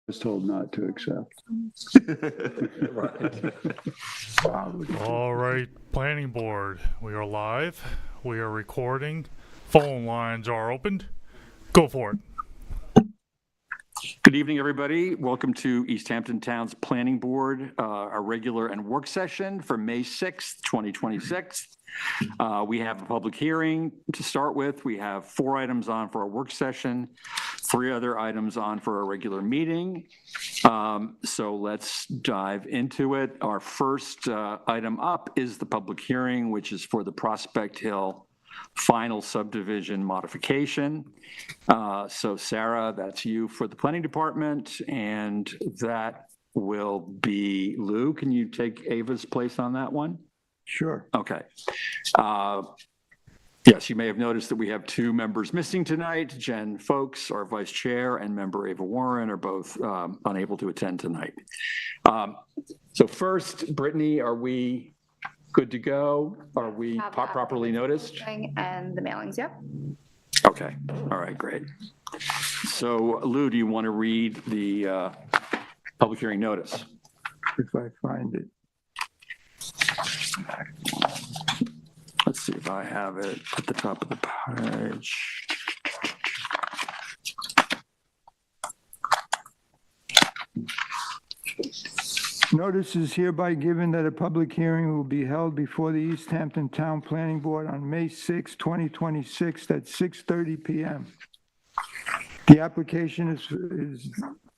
was told not to accept. Right. All right, planning board, we are live. We are recording. Phone lines are opened. Go for it. Good evening, everybody. Welcome to East Hampton Town's Planning Board, our regular and work session for May 6th, 2026. We have a public hearing to start with. We have 4 items on for our work session, 3 other items on for our regular meeting. So let's dive into it. Our first item up is the public hearing, which is for the Prospect Hill final subdivision modification. So Sarah, that's you for the planning department, and that will be Lou. Can you take Ava's place on that one? Sure. Okay. Yes, you may have noticed that we have 2 members missing tonight. Jen Folks, our vice chair, and member Ava Warren are both unable to attend tonight. So first, Brittany, are we good to go? Are we Have properly noticed? And the mailings, yep. Okay, all right, great. So Lou, do you want to read the public hearing notice? If I find it. Let's see if I have it at the top of the page. Notice is hereby given that a public hearing will be held before the East Hampton Town Planning Board on May 6, 2026 at 6:30 p.m. The application is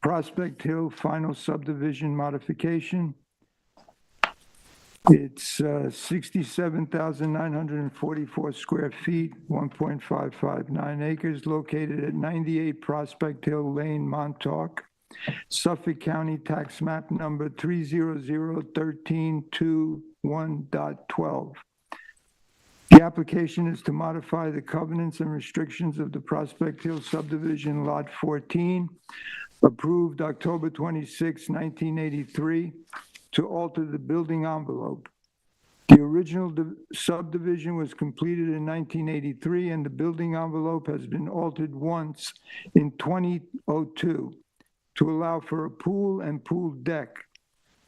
Prospect Hill Final Subdivision Modification. It's 67,944 square feet, 1.559 acres, located at 98 Prospect Hill Lane, Montauk, Suffolk County, tax map number 3001321.12. The application is to modify the covenants and restrictions of the Prospect Hill subdivision Lot 14, approved October 26, 1983, to alter the building envelope. The original subdivision was completed in 1983, and the building envelope has been altered once in 2002 to allow for a pool and pool deck.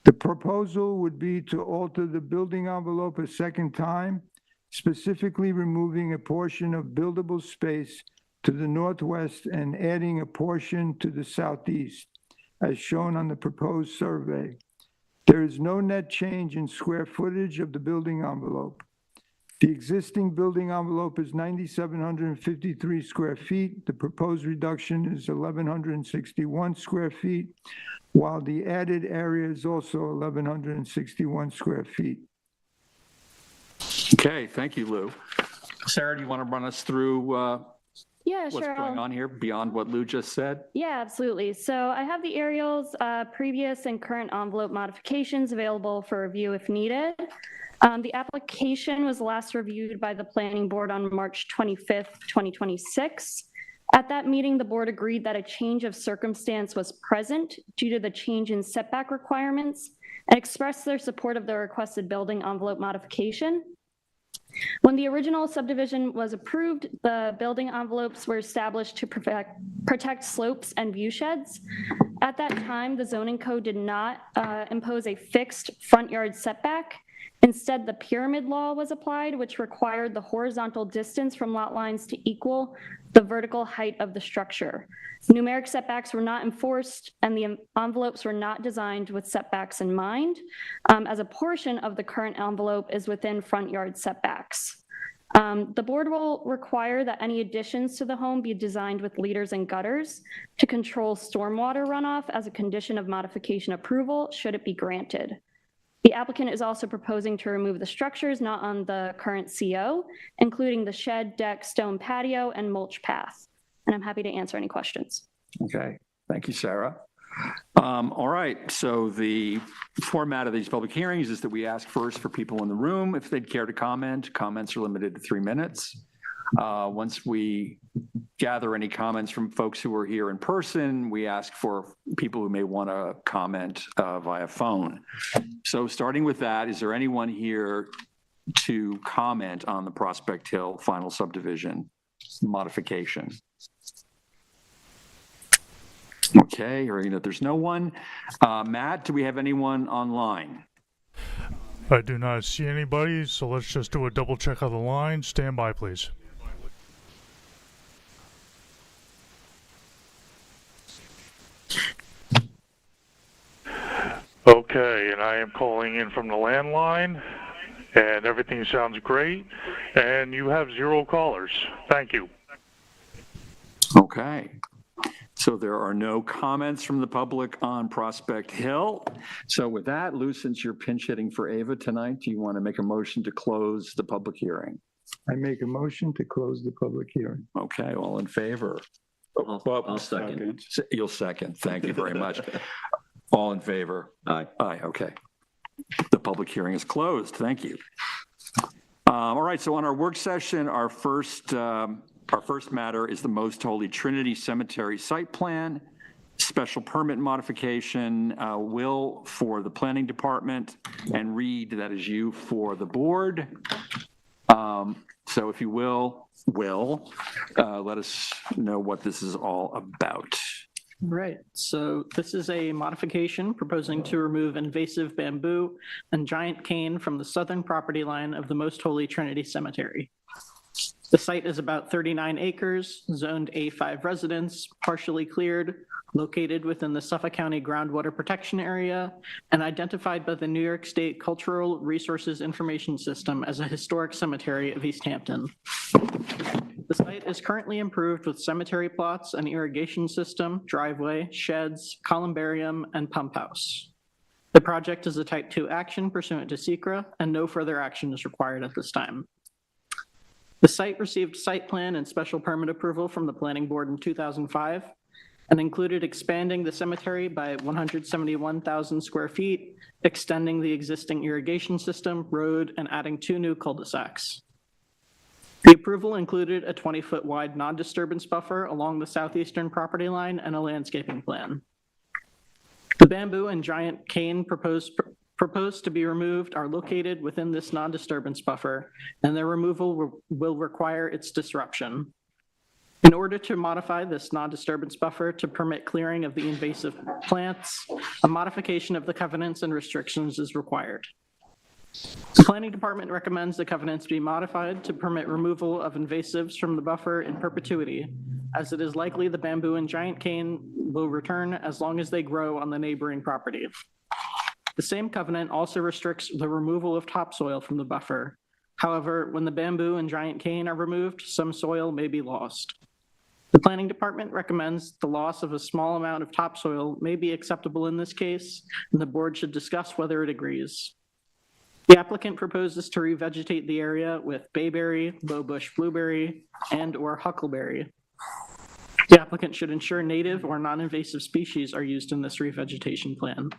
The proposal would be to alter the building envelope a second time, specifically removing a portion of buildable space to the northwest and adding a portion to the southeast, as shown on the proposed survey. There is no net change in square footage of the building envelope. The existing building envelope is 9,753 square feet. The proposed reduction is 1,161 square feet, while the added area is also 1,161 square feet. Okay, thank you, Lou. Sarah, do you want to run us through Yeah, what's sure. going on here beyond what Lou just said? Yeah, absolutely. So I have the aerials, previous and current envelope modifications available for review if needed. The application was last reviewed by the planning board on March 25th, 2026. At that meeting, the board agreed that a change of circumstance was present due to the change in setback requirements and expressed their support of the requested building envelope modification. When the original subdivision was approved, the building envelopes were established to protect slopes and view sheds. At that time, the zoning code did not impose a fixed front yard setback. Instead, the pyramid law was applied, which required the horizontal distance from lot lines to equal the vertical height of the structure. Numeric setbacks were not enforced, and the envelopes were not designed with setbacks in mind, as a portion of the current envelope is within front yard setbacks. The board will require that any additions to the home be designed with leaders and gutters to control stormwater runoff as a condition of modification approval, should it be granted. The applicant is also proposing to remove the structures not on the current CO, including the shed, deck, stone patio, and mulch path. And I'm happy to answer any questions. Okay, thank you, Sarah. All right, so the format of these public hearings is that we ask first for people in the room if they'd care to comment. Comments are limited to 3 minutes. Once we gather any comments from folks who are here in person, we ask for people who may want to comment via phone. So starting with that, is there anyone here to comment on the Prospect Hill final subdivision modification? Okay, hearing that there's no one. Matt, do we have anyone online? I do not see anybody, so let's just do a double check of the line. Stand by, please. Okay, and I am calling in from the landline, and everything sounds great, and you have 0 callers. Thank you. Okay. So there are no comments from the public on Prospect Hill. So with that, Lou, since you're pinch hitting for Ava tonight, do you want to make a motion to close the public hearing? I make a motion to close the public hearing. Okay, all in favor? I'll second. You'll second. Thank you very much. All in favor? Aye. Aye, okay. The public hearing is closed. Thank you. All right, so on our work session, our first matter is the Most Holy Trinity Cemetery site plan, special permit modification, Will for the planning department, and Reed, that is you for the board. So if you will, let us know what this is all about. Right, so this is a modification proposing to remove invasive bamboo and giant cane from the southern property line of the Most Holy Trinity Cemetery. The site is about 39 acres, zoned A5 residence, partially cleared, located within the Suffolk County Groundwater Protection Area, and identified by the New York State Cultural Resources Information System as a historic cemetery of East Hampton. The site is currently improved with cemetery plots, an irrigation system, driveway, sheds, columbarium, and pump house. The project is a Type 2 action pursuant to SECRA, and no further action is required at this time. The site received site plan and special permit approval from the Planning Board in 2005 and included expanding the cemetery by 171,000 square feet, extending the existing irrigation system, road, and adding 2 new cul-de-sacs. The approval included a 20-foot wide non-disturbance buffer along the southeastern property line and a landscaping plan. The bamboo and giant cane proposed to be removed are located within this non-disturbance buffer, and their removal will require its disruption. In order to modify this non-disturbance buffer to permit clearing of the invasive plants, a modification of the covenants and restrictions is required. The Planning Department recommends the covenants be modified to permit removal of invasives from the buffer in perpetuity, as it is likely the bamboo and giant cane will return as long as they grow on the neighboring property. The same covenant also restricts the removal of topsoil from the buffer. However, when the bamboo and giant cane are removed, some soil may be lost. The Planning Department recommends the loss of a small amount of topsoil may be acceptable in this case, and the board should discuss whether it agrees. The applicant proposes to revegetate the area with bayberry, low bush blueberry, and/or huckleberry. The applicant should ensure native or non-invasive species are used in this revegetation plan.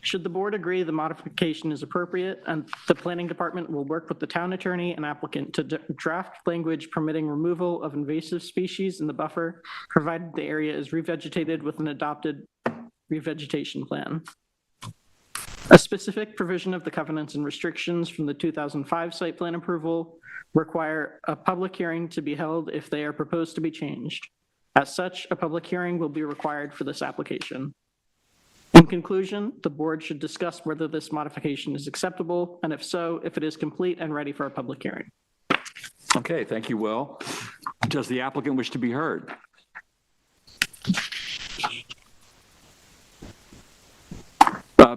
Should the board agree the modification is appropriate, and the Planning Department will work with the town attorney and applicant to draft language permitting removal of invasive species in the buffer, provided the area is revegetated with an adopted revegetation plan. A specific provision of the covenants and restrictions from the 2005 site plan approval require a public hearing to be held if they are proposed to be changed. As such, a public hearing will be required for this application. In conclusion, the board should discuss whether this modification is acceptable, and if so, if it is complete and ready for a public hearing. Okay, thank you, Will. Does the applicant wish to be heard?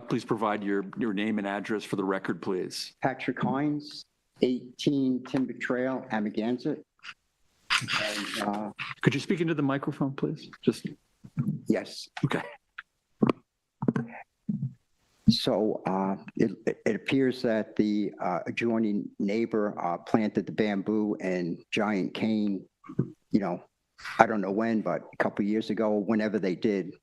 Please provide your name and address for the record, please. Patrick Hines, 18 Timber Trail, Amagansett. Could you speak into the microphone, please? Just, Yes. okay. So it appears that the adjoining neighbor planted the bamboo and giant cane, I don't know when, but a couple years ago, whenever they did,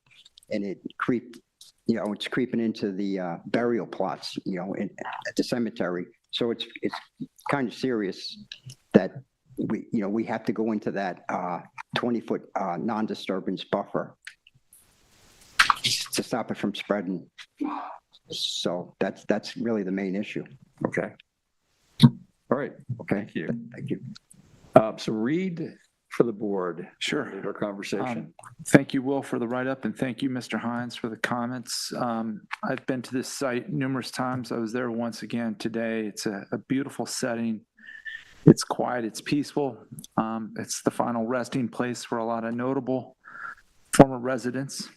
and it creeped, it's creeping into the burial plots, at the cemetery. So it's kind of serious that we have to go into that 20-foot non-disturbance buffer to stop it from spreading. So that's really the main issue. Okay. All right. Okay. Thank you. Thank you. So Reed, for the board. Sure. Our conversation. Thank you, Will, for the write-up, and thank you, Mr. Hines, for the comments. I've been to this site numerous times. I was there once again today. It's a beautiful setting. It's quiet, it's peaceful. It's the final resting place for a lot of notable former residents.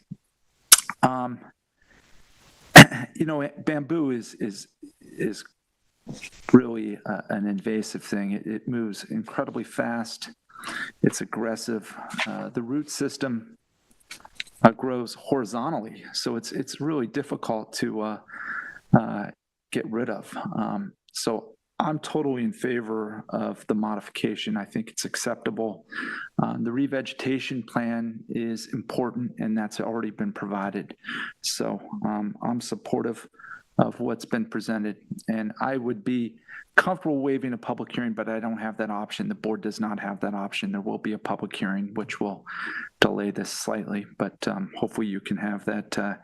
You know, bamboo is really an invasive thing. It moves incredibly fast. It's aggressive. The root system grows horizontally, so it's really difficult to get rid of. So I'm totally in favor of the modification. I think it's acceptable. The revegetation plan is important, and that's already been provided. So I'm supportive of what's been presented, and I would be comfortable waiving a public hearing, but I don't have that option. The board does not have that option. There will be a public hearing, which will delay this slightly, but hopefully you can have that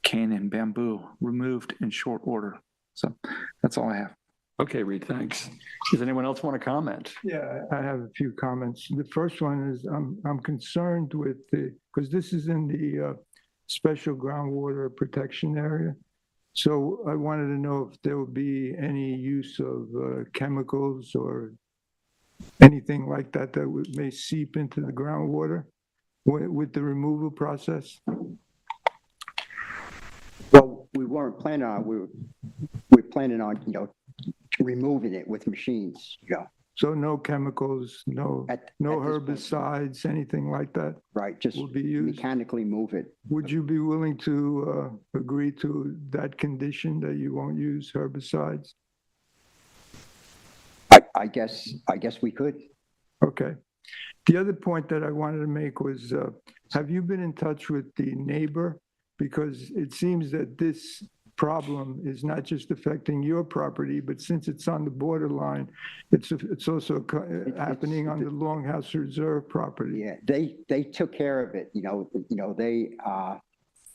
cane and bamboo removed in short order. So that's all I have. Okay, Reed, thanks. Does anyone else want to comment? Yeah, I have a few comments. The first one is I'm concerned with because this is in the special groundwater protection area. So I wanted to know if there would be any use of chemicals or anything like that that may seep into the groundwater with the removal process. Well, we weren't planning on, we're planning on, removing it with machines, So no chemicals, no at this point. herbicides, anything like that Right, just will be used. mechanically move it. Would you be willing to agree to that condition that you won't use herbicides? I guess we could. Okay. The other point that I wanted to make was, have you been in touch with the neighbor? Because it seems that this problem is not just affecting your property, but since it's on the borderline, it's also happening on the Longhouse Reserve property. Yeah, they took care of it, they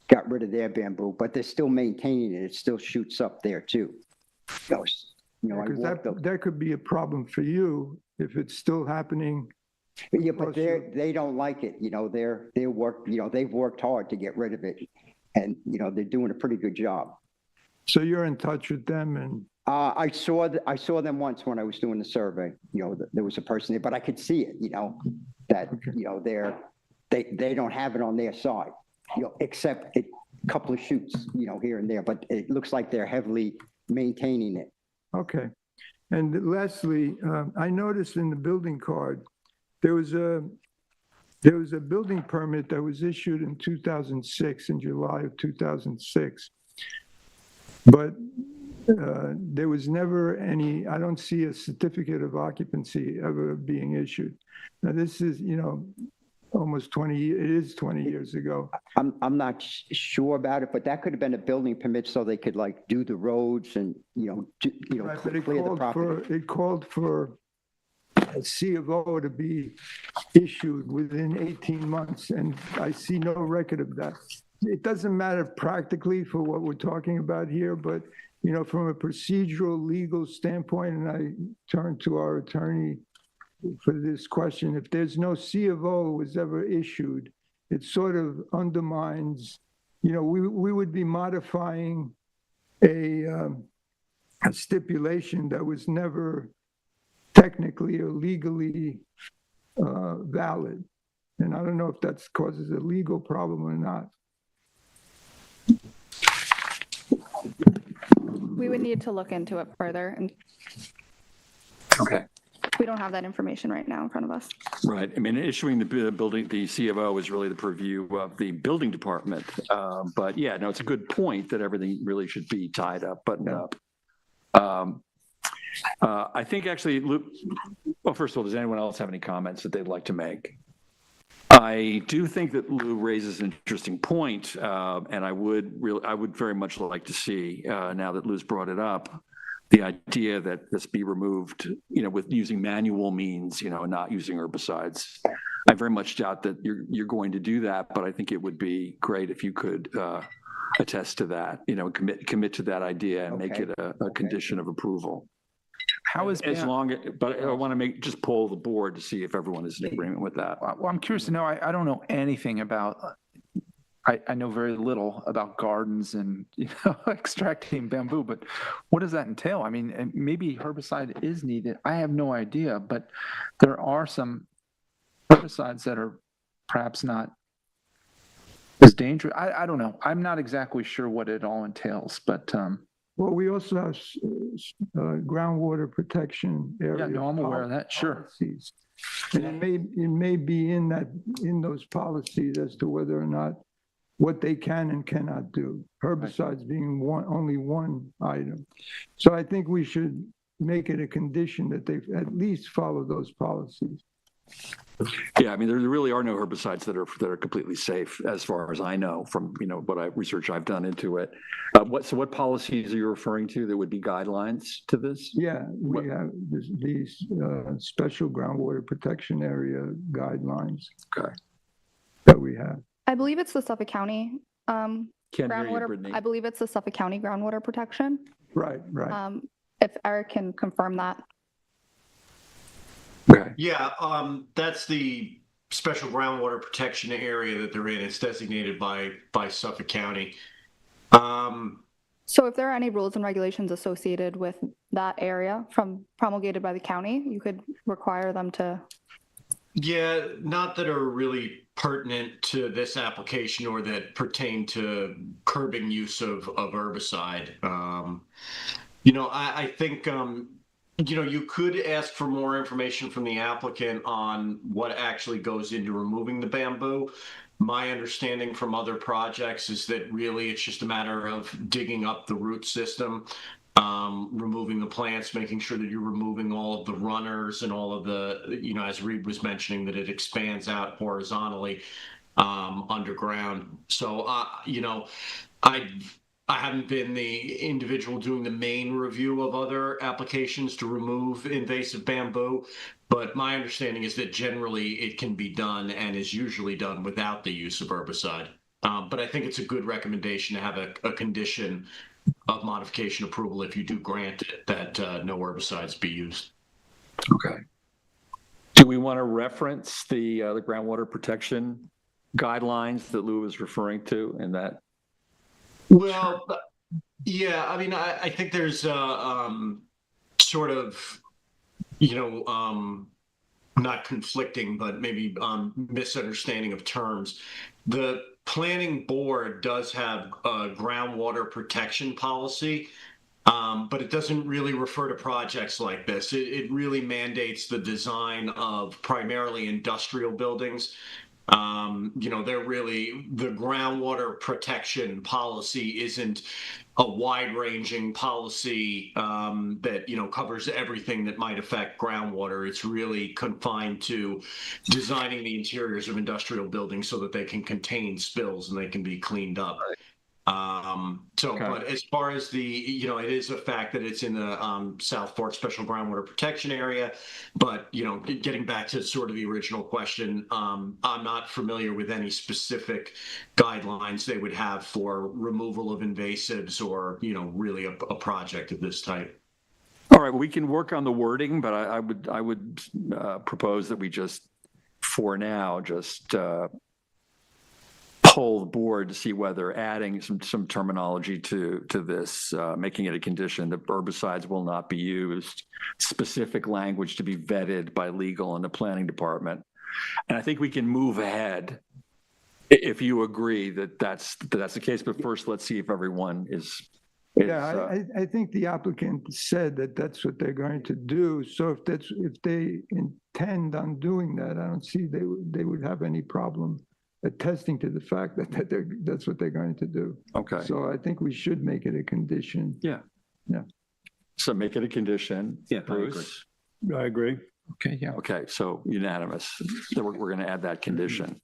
got rid of their bamboo, but they're still maintaining it. It still shoots up there too. I Because walked up. that could be a problem for you if it's still happening. Yeah, but Plus they don't like it, they've worked hard to get rid of it. And, they're doing a pretty good job. So you're in touch with them and, I saw them once when I was doing the survey, there was a person there, but I could see it, that, they don't have it on their side, except a couple of shoots, here and there, but it looks like they're heavily maintaining it. okay. And lastly, I noticed in the building card, there was a building permit that was issued in 2006, in July of 2006. But there was never any, I don't see a certificate of occupancy ever being issued. Now, this is, almost 20, it is 20 years ago. I'm not sure about it, but that could have been a building permit so they could like do the roads and, Right, but clear the property. it called for a C of O to be issued within 18 months, and I see no record of that. It doesn't matter practically for what we're talking about here, but, from a procedural legal standpoint, and I turn to our attorney for this question, if there's no C of O was ever issued, it sort of undermines, we would be modifying a stipulation that was never technically or legally valid. And I don't know if that causes a legal problem or not. We would need to look into it further, and Okay. we don't have that information right now in front of us. Right. I mean, issuing the C of O is really the purview of the building department. But yeah, no, it's a good point that everything really should be tied up, buttoned up. I think actually, Luke, well, first of all, does anyone else have any comments that they'd like to make? I do think that Lou raises an interesting point, and I would very much like to see, now that Lou's brought it up, the idea that this be removed, with using manual means, not using herbicides. I very much doubt that you're going to do that, but I think it would be great if you could attest to that, commit to that idea and make it a condition of approval. How is, As long, but I want to just poll the board to see if everyone is in agreement with that. well, I'm curious to know, I don't know anything about, I know very little about gardens and, extracting bamboo, but what does that entail? I mean, and maybe herbicide is needed. I have no idea, but there are some herbicides that are perhaps not as dangerous. I don't know. I'm not exactly sure what it all entails, but, Well, we also have groundwater protection area. yeah, no, I'm aware of that, sure. policies. And it may be in those policies as to whether or not what they can and cannot do. Herbicides being only one item. So I think we should make it a condition that they at least follow those policies. Yeah, I mean, there really are no herbicides that are completely safe, as far as I know from, what research I've done into it. What policies are you referring to that would be guidelines to this? Yeah, we have these special groundwater protection area guidelines. Okay. That we have. I believe it's the Suffolk County Can't hear you, groundwater. Brittany. I believe it's the Suffolk County groundwater protection. Right, right. If Eric can confirm that. Okay. Yeah, that's the special groundwater protection area that they're in. It's designated by Suffolk County. So if there are any rules and regulations associated with that area promulgated by the county, you could require them to. Yeah, not that are really pertinent to this application or that pertain to curbing use of herbicide. I think, you could ask for more information from the applicant on what actually goes into removing the bamboo. My understanding from other projects is that really it's just a matter of digging up the root system, removing the plants, making sure that you're removing all of the runners and all of the, as Reed was mentioning, that it expands out horizontally underground. So, I haven't been the individual doing the main review of other applications to remove invasive bamboo, but my understanding is that generally it can be done and is usually done without the use of herbicide. But I think it's a good recommendation to have a condition of modification approval if you do grant it that no herbicides be used. Okay. Do we want to reference the groundwater protection guidelines that Lou was referring to in that? Well, yeah, I mean, I think there's sort of, not conflicting, but maybe misunderstanding of terms. The planning board does have a groundwater protection policy, but it doesn't really refer to projects like this. It really mandates the design of primarily industrial buildings. The groundwater protection policy isn't a wide-ranging policy that, covers everything that might affect groundwater. It's really confined to designing the interiors of industrial buildings so that they can contain spills and they can be cleaned up. But as far as the, it is a fact that it's in the South Fork Special Groundwater Protection Area. But, getting back to sort of the original question, I'm not familiar with any specific guidelines they would have for removal of invasives or, really a project of this type. All right, well, we can work on the wording, but I would propose that we just, for now, just poll the board to see whether adding some terminology to this, making it a condition that herbicides will not be used, specific language to be vetted by legal and the planning department. And I think we can move ahead if you agree that that's the case. But first, let's see if everyone is. Yeah, I think the applicant said that that's what they're going to do. So if they intend on doing that, I don't see they would have any problem attesting to the fact that that's what they're going to do. Okay. So I think we should make it a condition. Yeah. Yeah. So make it a condition. Yeah, Bruce. I agree. Okay, yeah. Okay, so unanimous. So we're going to add that condition.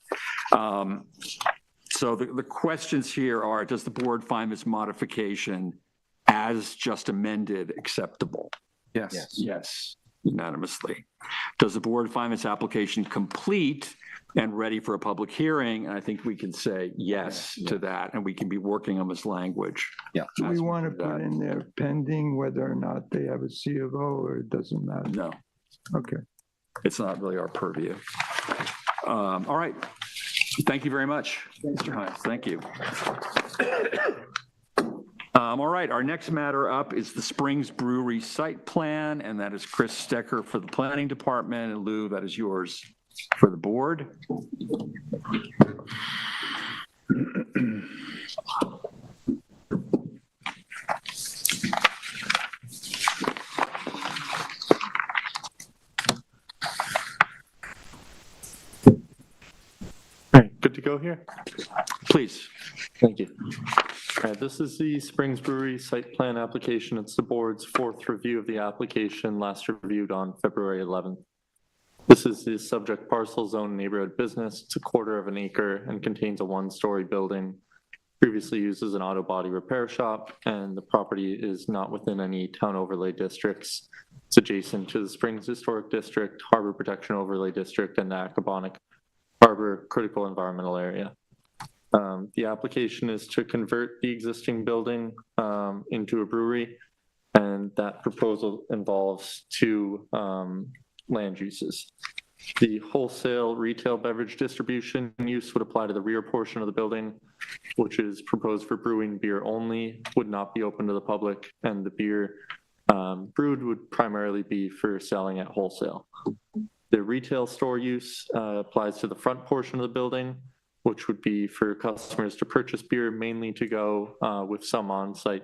So the questions here are, does the board find this modification as just amended acceptable? Yes. Yes. unanimously. Does the board find this application complete and ready for a public hearing? And I think we can say yes to that, and we can be working on this language. Yeah. Do we As want to do put that. in there pending whether or not they have a C of O, or it doesn't matter? No, Okay. it's not really our purview. All right. Thank you very much, Mr. Hines. Thank you. All right, our next matter up is the Springs Brewery site plan, and that is Chris Stecker for the planning department. And Lou, that is yours for the board. All right, good to go here? Please. Thank you. All right, this is the Springs Brewery site plan application. It's the board's fourth review of the application, last reviewed on February 11th. This is the subject parcel zone neighborhood business. It's a 1/4 of an acre and contains a 1-story building, previously used as an auto body repair shop, and the property is not within any town overlay districts. It's adjacent to the Springs Historic District, Harbor Protection Overlay District, and the Accabonock Harbor Critical Environmental Area. The application is to convert the existing building into a brewery, and that proposal involves 2 land uses. The wholesale retail beverage distribution use would apply to the rear portion of the building, which is proposed for brewing beer only, would not be open to the public, and the beer brewed would primarily be for selling at wholesale. The retail store use applies to the front portion of the building, which would be for customers to purchase beer, mainly to go with some on-site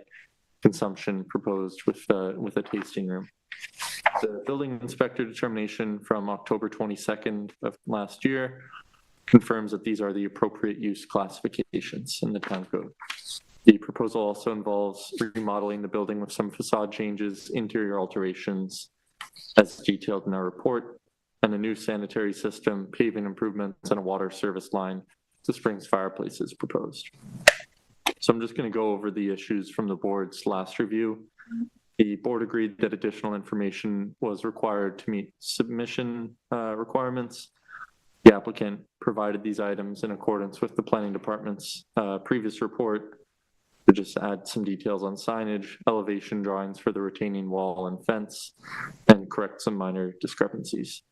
consumption proposed with a tasting room. The building inspector determination from October 22nd of last year confirms that these are the appropriate use classifications in the town code. The proposal also involves remodeling the building with some facade changes, interior alterations, as detailed in our report, and a new sanitary system, paving improvements, and a water service line to Springs Fireplace is proposed. So I'm just going to go over the issues from the board's last review. The board agreed that additional information was required to meet submission requirements. The applicant provided these items in accordance with the planning department's previous report to just add some details on signage, elevation drawings for the retaining wall and fence, and correct some minor discrepancies.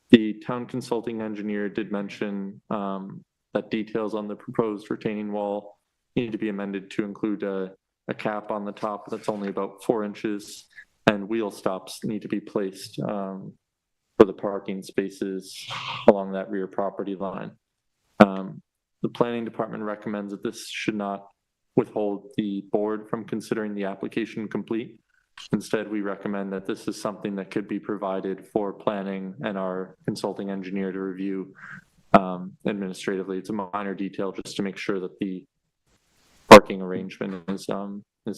The town consulting engineer did mention that details on the proposed retaining wall need to be amended to include a cap on the top that's only about 4 inches, and wheel stops need to be placed for the parking spaces along that rear property line. The planning department recommends that this should not withhold the board from considering the application complete. Instead, we recommend that this is something that could be provided for planning and our consulting engineer to review administratively. It's a minor detail just to make sure that the parking arrangement is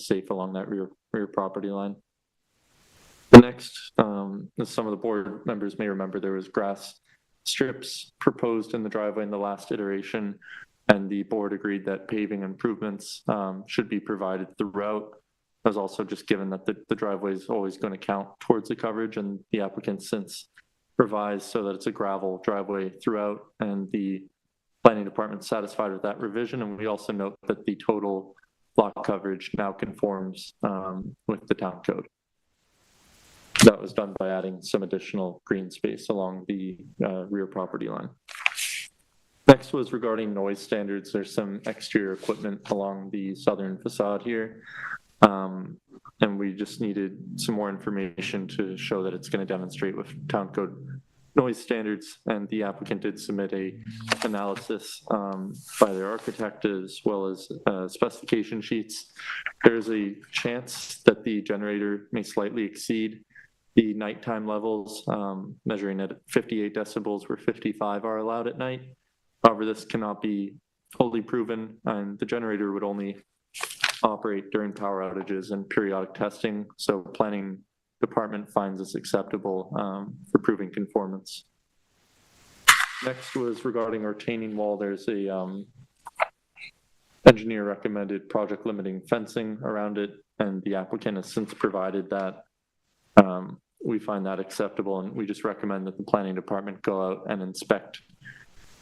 safe along that rear property line. The next, as some of the board members may remember, there was grass strips proposed in the driveway in the last iteration, and the board agreed that paving improvements should be provided throughout. I was also just given that the driveway is always going to count towards the coverage, and the applicant since revised so that it's a gravel driveway throughout, and the planning department satisfied with that revision. And we also note that the total lot coverage now conforms with the town code. That was done by adding some additional green space along the rear property line. Next was regarding noise standards. There's some exterior equipment along the southern facade here. And we just needed some more information to show that it's going to demonstrate with town code noise standards, and the applicant did submit a analysis by their architect as well as specification sheets. There's a chance that the generator may slightly exceed the nighttime levels, measuring at 58 decibels where 55 are allowed at night. However, this cannot be fully proven, and the generator would only operate during power outages and periodic testing. So planning department finds this acceptable for proving conformance. Next was regarding retaining wall. There's a engineer recommended project limiting fencing around it, and the applicant has since provided that we find that acceptable, and we just recommend that the planning department go out and inspect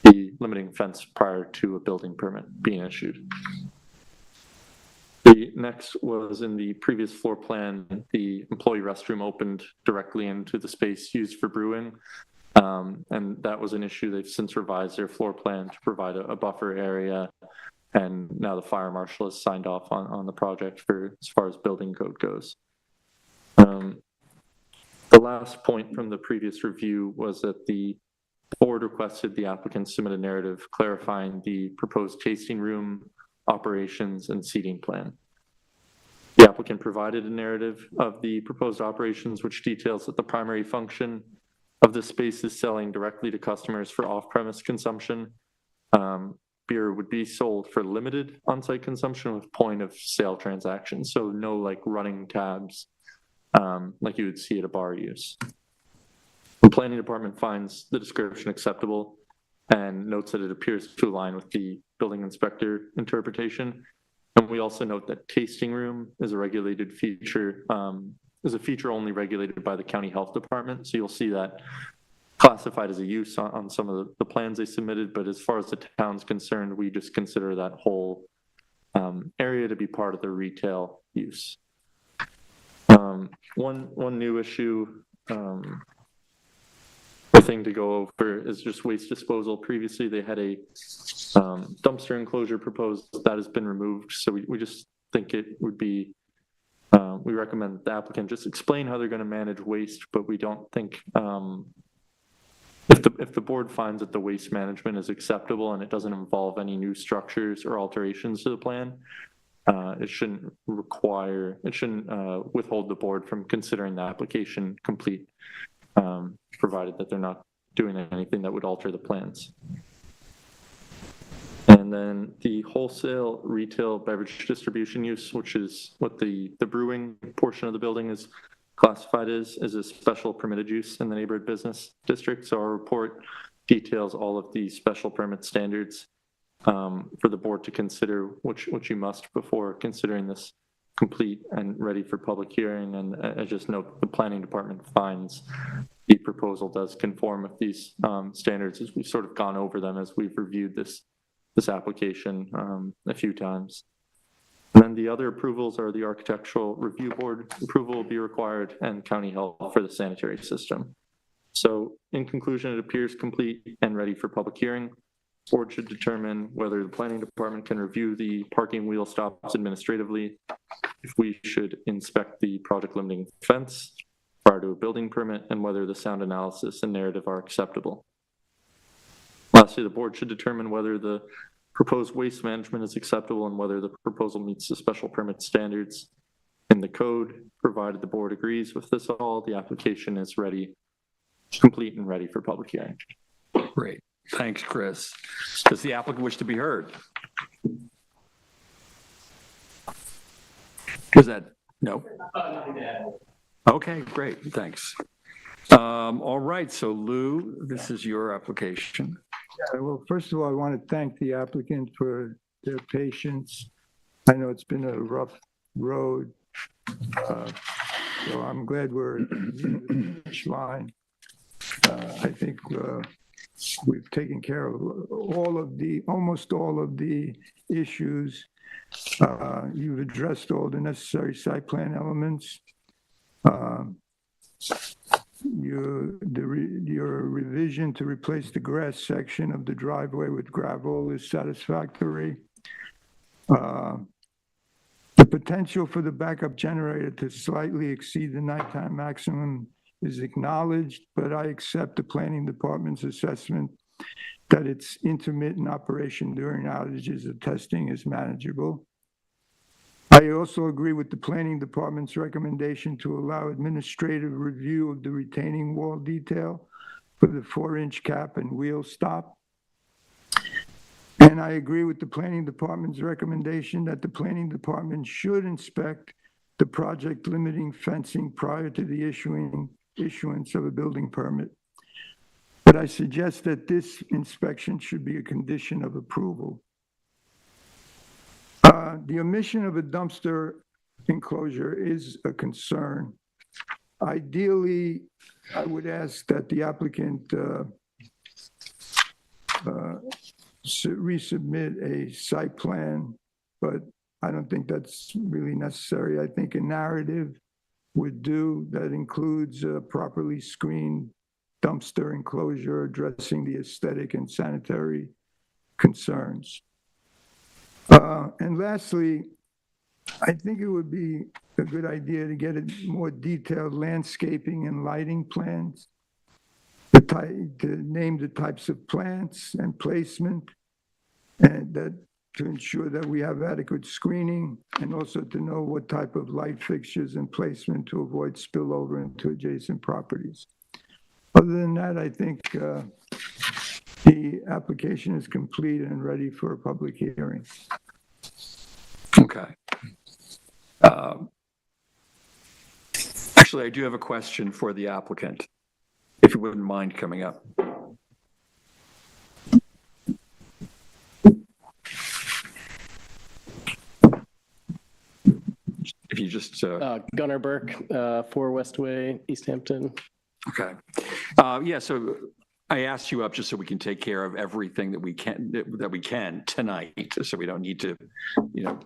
the limiting fence prior to a building permit being issued. The next was in the previous floor plan, the employee restroom opened directly into the space used for brewing. And that was an issue. They've since revised their floor plan to provide a buffer area. And now the fire marshal has signed off on the project for as far as building code goes. The last point from the previous review was that the board requested the applicant submit a narrative clarifying the proposed tasting room operations and seating plan. The applicant provided a narrative of the proposed operations, which details that the primary function of the space is selling directly to customers for off-premise consumption. Beer would be sold for limited on-site consumption with point of sale transactions, so no like running tabs like you would see at a bar use. The planning department finds the description acceptable and notes that it appears to align with the building inspector interpretation. And we also note that tasting room is a regulated feature, is a feature only regulated by the county health department. So you'll see that classified as a use on some of the plans they submitted. But as far as the town's concerned, we just consider that whole area to be part of the retail use. One new issue, the thing to go over is just waste disposal. Previously, they had a dumpster enclosure proposed that has been removed. So we just think it would be, we recommend the applicant just explain how they're going to manage waste, but we don't think, if the board finds that the waste management is acceptable and it doesn't involve any new structures or alterations to the plan, it shouldn't withhold the board from considering the application complete, provided that they're not doing anything that would alter the plans. And then the wholesale retail beverage distribution use, which is what the brewing portion of the building is classified as a special permitted use in the neighborhood business district. So our report details all of the special permit standards for the board to consider, which you must before considering this complete and ready for public hearing. And I just note the planning department finds the proposal does conform with these standards, as we've sort of gone over them as we've reviewed this application a few times. And then the other approvals are the architectural review board approval will be required and county health for the sanitary system. So in conclusion, it appears complete and ready for public hearing. Board should determine whether the planning department can review the parking wheel stops administratively, if we should inspect the project limiting fence prior to a building permit, and whether the sound analysis and narrative are acceptable. Lastly, the board should determine whether the proposed waste management is acceptable and whether the proposal meets the special permit standards in the code. Provided the board agrees with this all, the application is ready, complete and ready for public hearing. Great. Thanks, Chris. Does the applicant wish to be heard? Is that, no? Okay, great, thanks. All right, so Lou, this is your application. Well, first of all, I want to thank the applicant for their patience. I know it's been a rough road, so I'm glad we're at the finish line. I think we've taken care of almost all of the issues. You've addressed all the necessary site plan elements. Your revision to replace the grass section of the driveway with gravel is satisfactory. The potential for the backup generator to slightly exceed the nighttime maximum is acknowledged, but I accept the planning department's assessment that its intermittent operation during outages of testing is manageable. I also agree with the planning department's recommendation to allow administrative review of the retaining wall detail for the 4-inch cap and wheel stop. And I agree with the planning department's recommendation that the planning department should inspect the project limiting fencing prior to the issuance of a building permit. But I suggest that this inspection should be a condition of approval. The omission of a dumpster enclosure is a concern. Ideally, I would ask that the applicant resubmit a site plan, but I don't think that's really necessary. I think a narrative would do that includes a properly screened dumpster enclosure addressing the aesthetic and sanitary concerns. And lastly, I think it would be a good idea to get a more detailed landscaping and lighting plans, to name the types of plants and placement, and that to ensure that we have adequate screening, and also to know what type of light fixtures and placement to avoid spillover into adjacent properties. Other than that, I think the application is complete and ready for a public hearing. Okay. Actually, I do have a question for the applicant, if you wouldn't mind coming up. If you just, Gunnar Burke, 4 Westway, East Hampton. okay. Yeah, so I asked you up just so we can take care of everything that we can tonight, so we don't need to,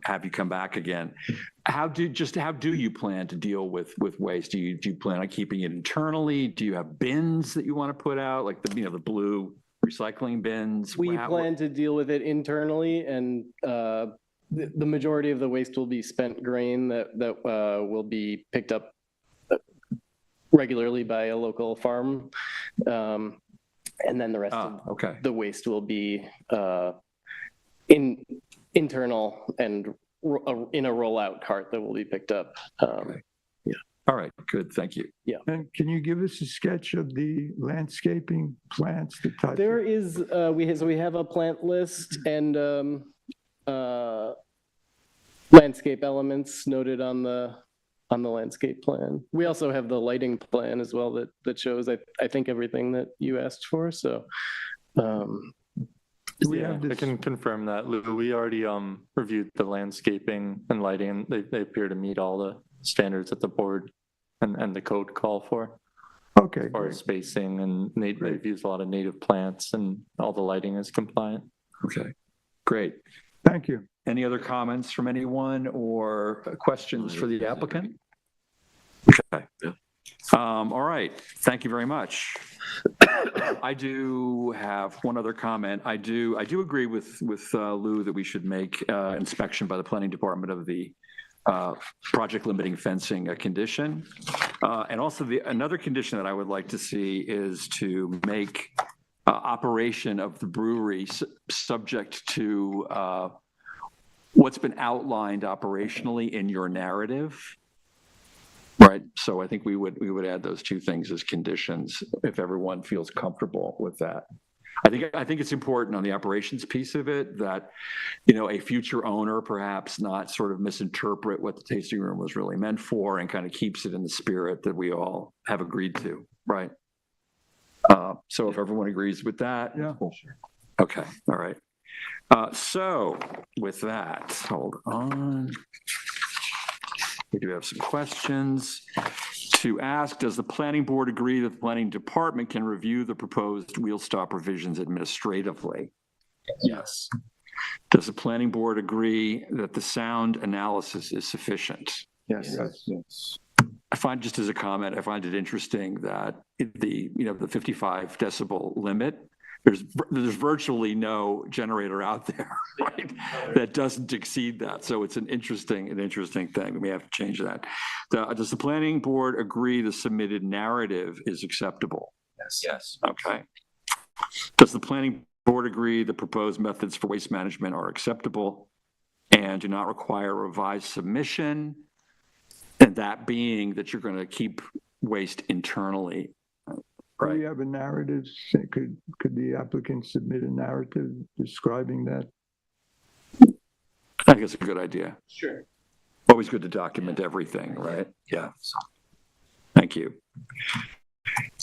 have you come back again. How do you plan to deal with waste? Do you plan on keeping it internally? Do you have bins that you want to put out, like the blue recycling bins? We plan to deal with it internally, and the majority of the waste will be spent grain that will be picked up regularly by a local farm. And then the rest of the waste will be internal and in a rollout cart that will be picked up. Yeah. All right, good, thank you. Yeah. And can you give us a sketch of the landscaping plants, the type? There is, we have a plant list and landscape elements noted on the landscape plan. We also have the lighting plan as well that shows, I think, everything that you asked for. So, I can confirm that, Lou. We already reviewed the landscaping and lighting. They appear to meet all the standards that the board and the code call for. Okay. As far as spacing, and they've used a lot of native plants, and all the lighting is compliant. Okay, great. Thank you. Any other comments from anyone or questions for the applicant? Okay. All right. Thank you very much. I do have one other comment. I do agree with Lou that we should make inspection by the planning department of the project limiting fencing a condition. And also another condition that I would like to see is to make operation of the brewery subject to what's been outlined operationally in your narrative. Right. So I think we would add those two things as conditions if everyone feels comfortable with that. I think it's important on the operations piece of it that, a future owner perhaps not sort of misinterpret what the tasting room was really meant for, and kind of keeps it in the spirit that we all have agreed to. Right. So if everyone agrees with that. Yeah. Okay. All right. So with that, hold on. We do have some questions to ask. Does the planning board agree that the planning department can review the proposed wheel stop revisions administratively? Yes. Does the planning board agree that the sound analysis is sufficient? Yes. I find, just as a comment, I find it interesting that the 55 decibel limit, there's virtually no generator out there, right, that doesn't exceed that. So it's an interesting thing. We may have to change that. Does the planning board agree the submitted narrative is acceptable? Yes. Okay. Does the planning board agree the proposed methods for waste management are acceptable and do not require a revised submission? And that being that you're going to keep waste internally. Do we have a narrative? Could the applicant submit a narrative describing that? I think it's a good idea. Sure. Always good to document everything, right? Yeah. Thank you.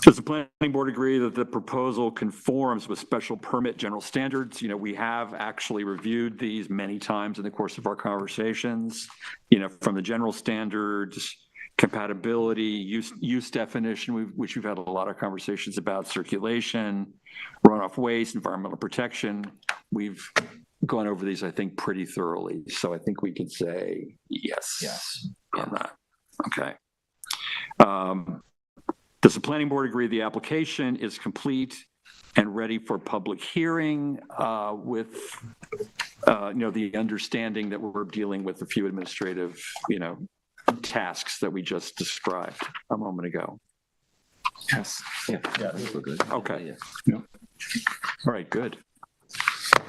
Does the planning board agree that the proposal conforms with special permit general standards? We have actually reviewed these many times in the course of our conversations, from the general standards, compatibility, use definition, which we've had a lot of conversations about, circulation, runoff waste, environmental protection. We've gone over these, I think, pretty thoroughly. So I think we could say yes on that. Okay. Does the planning board agree the application is complete and ready for public hearing with, the understanding that we're dealing with a few administrative, tasks that we just described a moment ago? Yes. Yeah, I think we're good. Okay. Yeah. All right, good.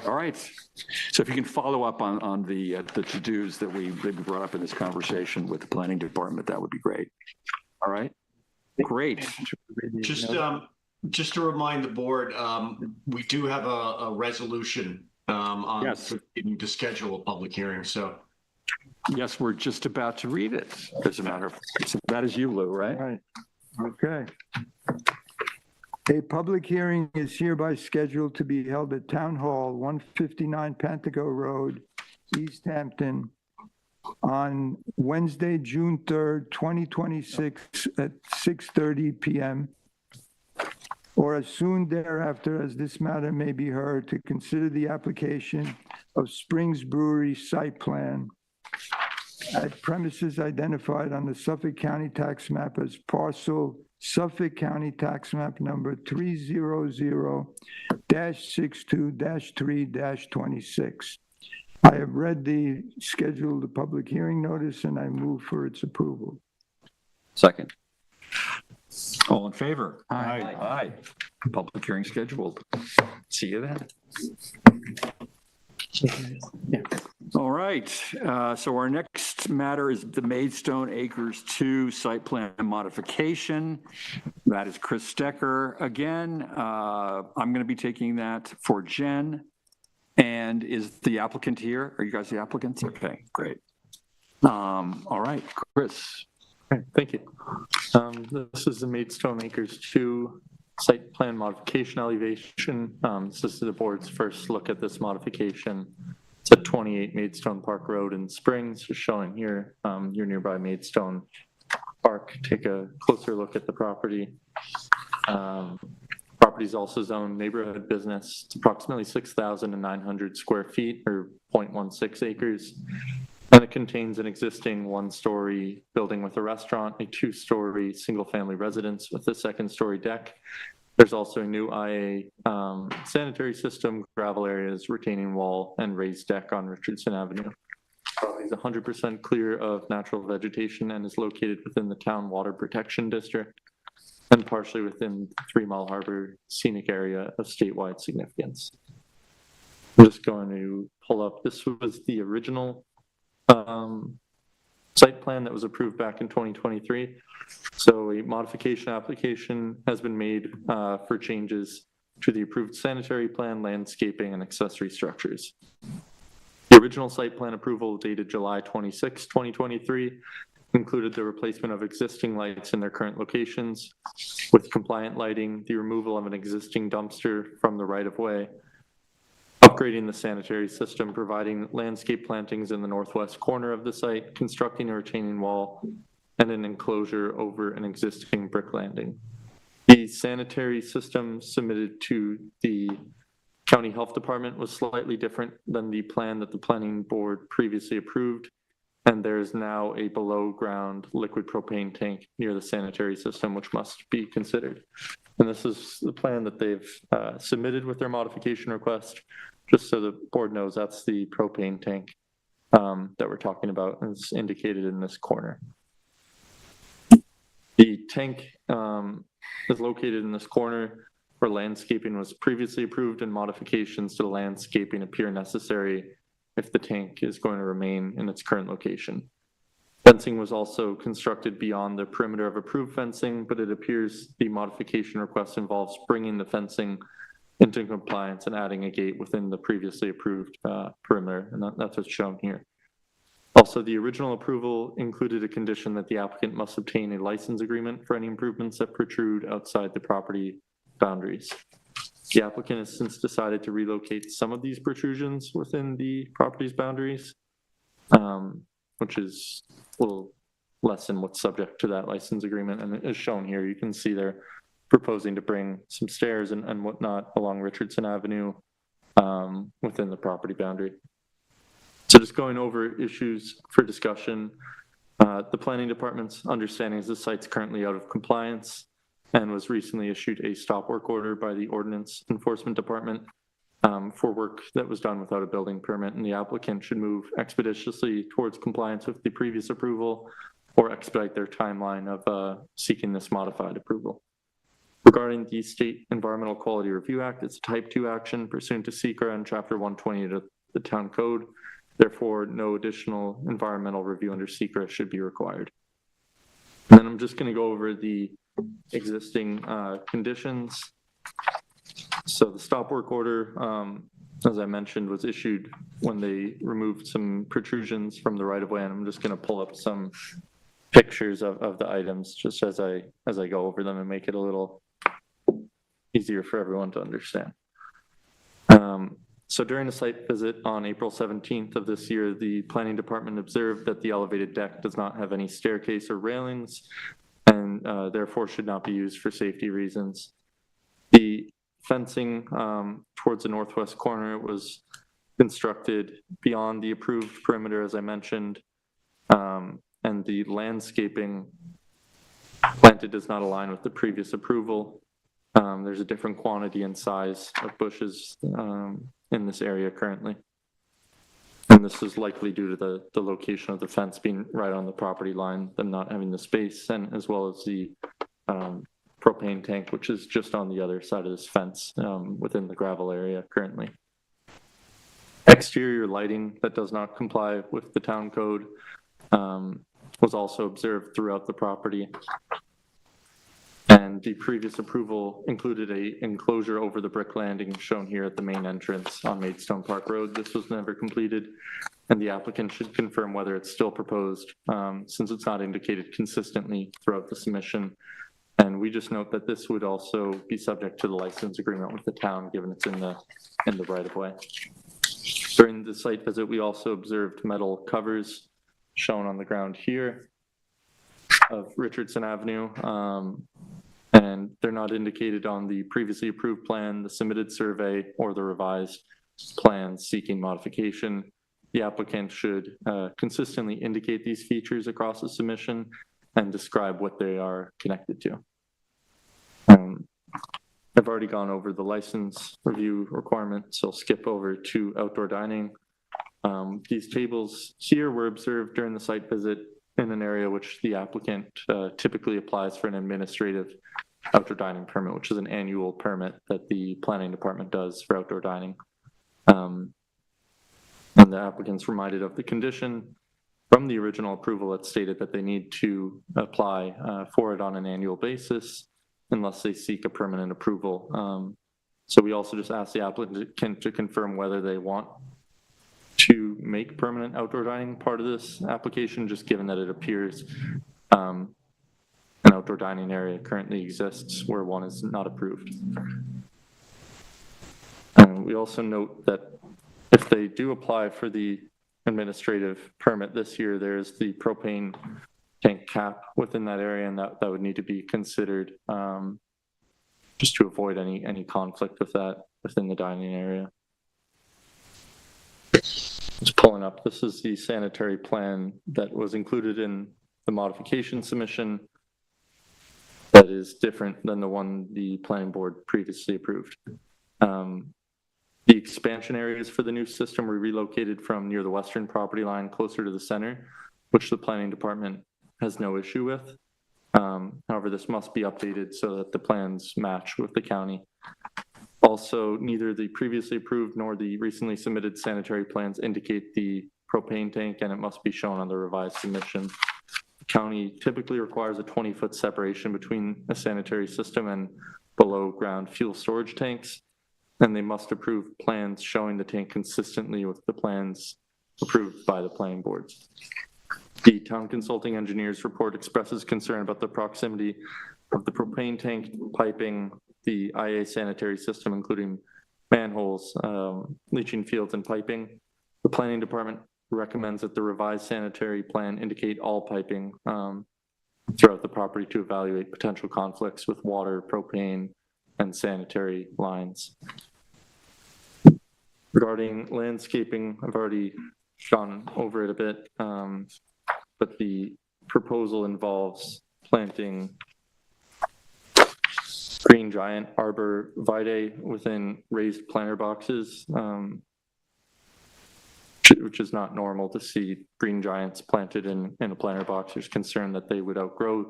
All right. So if you can follow up on the to-dos that we brought up in this conversation with the planning department, that would be great. All right. Great. Just to remind the board, we do have a resolution on Yes. to schedule a public hearing, so. Yes, we're just about to read it, as a matter of fact. So that is you, Lou, right? Right, okay. A public hearing is hereby scheduled to be held at Town Hall, 159 Pantego Road, East Hampton, on Wednesday, June 3rd, 2026 at 6:30 PM, or as soon thereafter as this matter may be heard, to consider the application of Springs Brewery site plan at premises identified on the Suffolk County tax map as parcel Suffolk County tax map number 300-62-3-26. I have read the scheduled public hearing notice and I move for its approval. Second. All in favor? Aye. Aye. Public hearing scheduled. See you then. All right, so our next matter is the Maidstone Acres 2 site plan modification. That is Chris Stecker again. I'm going to be taking that for Jen. And is the applicant here? Are you guys the applicants? Okay, great. All right, Chris. Okay, thank you. This is the Maidstone Acres 2 site plan modification elevation. This is the board's first look at this modification. It's at 28 Maidstone Park Road in Springs, just showing here your nearby Maidstone Park. Take a closer look at the property. Property is also zoned neighborhood business. It's approximately 6,900 square feet or 0.16 acres. And it contains an existing one-story building with a restaurant, a two-story single-family residence with a second-story deck. There's also a new IA sanitary system, gravel areas, retaining wall, and raised deck on Richardson Avenue. It's 100% clear of natural vegetation and is located within the town water protection district and partially within the 3 Mile Harbor scenic area of statewide significance. I'm just going to pull up, this was the original site plan that was approved back in 2023. So a modification application has been made for changes to the approved sanitary plan, landscaping, and accessory structures. The original site plan approval dated July 26, 2023, included the replacement of existing lights in their current locations with compliant lighting, the removal of an existing dumpster from the right-of-way, upgrading the sanitary system, providing landscape plantings in the northwest corner of the site, constructing a retaining wall, and an enclosure over an existing brick landing. The sanitary system submitted to the County Health Department was slightly different than the plan that the planning board previously approved, and there is now a below-ground liquid propane tank near the sanitary system, which must be considered. And this is the plan that they've submitted with their modification request. Just so the board knows, that's the propane tank that we're talking about, and it's indicated in this corner. The tank is located in this corner where landscaping was previously approved, and modifications to the landscaping appear necessary if the tank is going to remain in its current location. Fencing was also constructed beyond the perimeter of approved fencing, but it appears the modification request involves bringing the fencing into compliance and adding a gate within the previously approved perimeter, and that's what's shown here. Also, the original approval included a condition that the applicant must obtain a license agreement for any improvements that protrude outside the property boundaries. The applicant has since decided to relocate some of these protrusions within the property's boundaries, which is a little less than what's subject to that license agreement. And as shown here, you can see they're proposing to bring some stairs and whatnot along Richardson Avenue within the property boundary. So just going over issues for discussion, the planning department's understanding is the site's currently out of compliance and was recently issued a stop work order by the Ordinance Enforcement Department for work that was done without a building permit, and the applicant should move expeditiously towards compliance with the previous approval or expedite their timeline of seeking this modified approval. Regarding the State Environmental Quality Review Act, it's a type 2 action pursuant to SECRA and Chapter 120 of the Town Code. Therefore, no additional environmental review under SECRA should be required. And then I'm just going to go over the existing conditions. So the stop work order, as I mentioned, was issued when they removed some protrusions from the right-of-way, and I'm just going to pull up some pictures of the items just as I go over them and make it a little easier for everyone to understand. So during a site visit on April 17th of this year, the planning department observed that the elevated deck does not have any staircase or railings and therefore should not be used for safety reasons. The fencing towards the northwest corner was constructed beyond the approved perimeter, as I mentioned, and the landscaping planted does not align with the previous approval. There's a different quantity and size of bushes in this area currently. And this is likely due to the location of the fence being right on the property line, them not having the space, and as well as the propane tank, which is just on the other side of this fence within the gravel area currently. Exterior lighting that does not comply with the town code was also observed throughout the property. And the previous approval included a enclosure over the brick landing shown here at the main entrance on Maidstone Park Road. This was never completed, and the applicant should confirm whether it's still proposed since it's not indicated consistently throughout the submission. And we just note that this would also be subject to the license agreement with the town, given it's in the right-of-way. During the site visit, we also observed metal covers shown on the ground here of Richardson Avenue. And they're not indicated on the previously approved plan, the submitted survey, or the revised plan seeking modification. The applicant should consistently indicate these features across the submission and describe what they are connected to. I've already gone over the license review requirement, so I'll skip over to outdoor dining. These tables here were observed during the site visit in an area which the applicant typically applies for an administrative outdoor dining permit, which is an annual permit that the planning department does for outdoor dining. And the applicant's reminded of the condition from the original approval that stated that they need to apply for it on an annual basis unless they seek a permanent approval. So we also just asked the applicant to confirm whether they want to make permanent outdoor dining part of this application, just given that it appears an outdoor dining area currently exists where one is not approved. We also note that if they do apply for the administrative permit this year, there's the propane tank cap within that area, and that would need to be considered just to avoid any conflict with that within the dining area. Just pulling up, this is the sanitary plan that was included in the modification submission that is different than the one the planning board previously approved. The expansion areas for the new system were relocated from near the western property line closer to the center, which the planning department has no issue with. However, this must be updated so that the plans match with the county. Also, neither the previously approved nor the recently submitted sanitary plans indicate the propane tank, and it must be shown on the revised submission. The county typically requires a 20-foot separation between a sanitary system and below ground fuel storage tanks, and they must approve plans showing the tank consistently with the plans approved by the planning boards. The town consulting engineer's report expresses concern about the proximity of the propane tank, piping, the IA sanitary system, including manholes, leaching fields, and piping. The planning department recommends that the revised sanitary plan indicate all piping throughout the property to evaluate potential conflicts with water, propane, and sanitary lines. Regarding landscaping, I've already gone over it a bit, but the proposal involves planting green giant arbor vitae within raised planter boxes, which is not normal to see green giants planted in a planter box. There's concern that they would outgrow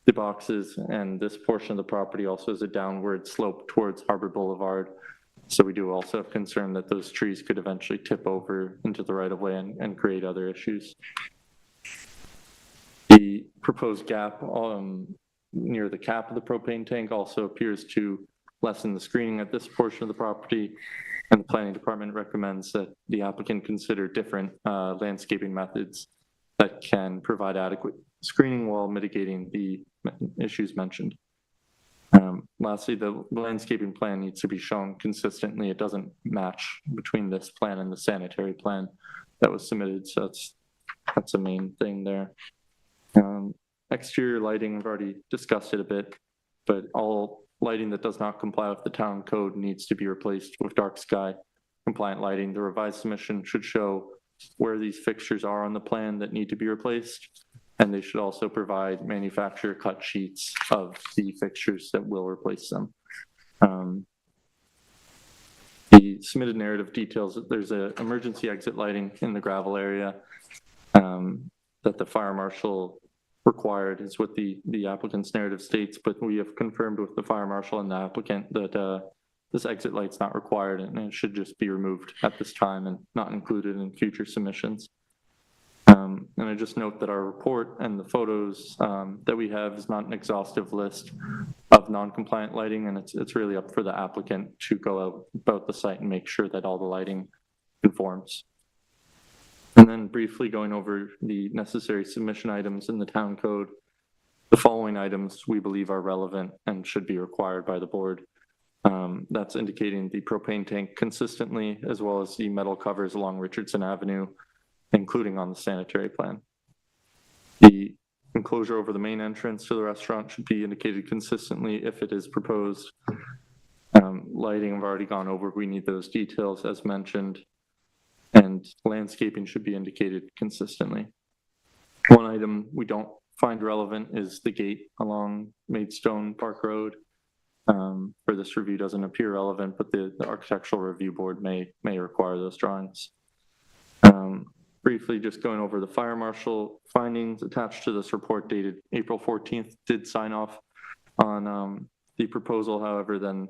the boxes, and this portion of the property also has a downward slope towards Harbor Boulevard. So we do also have concern that those trees could eventually tip over into the right of way and create other issues. The proposed gap near the cap of the propane tank also appears to lessen the screening at this portion of the property, and the planning department recommends that the applicant consider different landscaping methods that can provide adequate screening while mitigating the issues mentioned. Lastly, the landscaping plan needs to be shown consistently. It doesn't match between this plan and the sanitary plan that was submitted, so that's the main thing there. Exterior lighting, we've already discussed it a bit, but all lighting that does not comply with the town code needs to be replaced with dark sky compliant lighting. The revised submission should show where these fixtures are on the plan that need to be replaced, and they should also provide manufacturer cut sheets of the fixtures that will replace them. The submitted narrative details that there's an emergency exit lighting in the gravel area that the fire marshal required is what the applicant's narrative states, but we have confirmed with the fire marshal and the applicant that this exit light's not required and it should just be removed at this time and not included in future submissions. And I just note that our report and the photos that we have is not an exhaustive list of non-compliant lighting, and it's really up for the applicant to go out about the site and make sure that all the lighting conforms. And then briefly going over the necessary submission items in the town code, the following items we believe are relevant and should be required by the board. That's indicating the propane tank consistently, as well as the metal covers along Richardson Avenue, including on the sanitary plan. The enclosure over the main entrance to the restaurant should be indicated consistently if it is proposed. Lighting, I've already gone over, we need those details as mentioned, and landscaping should be indicated consistently. One item we don't find relevant is the gate along Maidstone Park Road. For this review doesn't appear relevant, but the architectural review board may require those drawings. Briefly, just going over the fire marshal findings attached to this report dated April 14th, did sign off on the proposal. However, then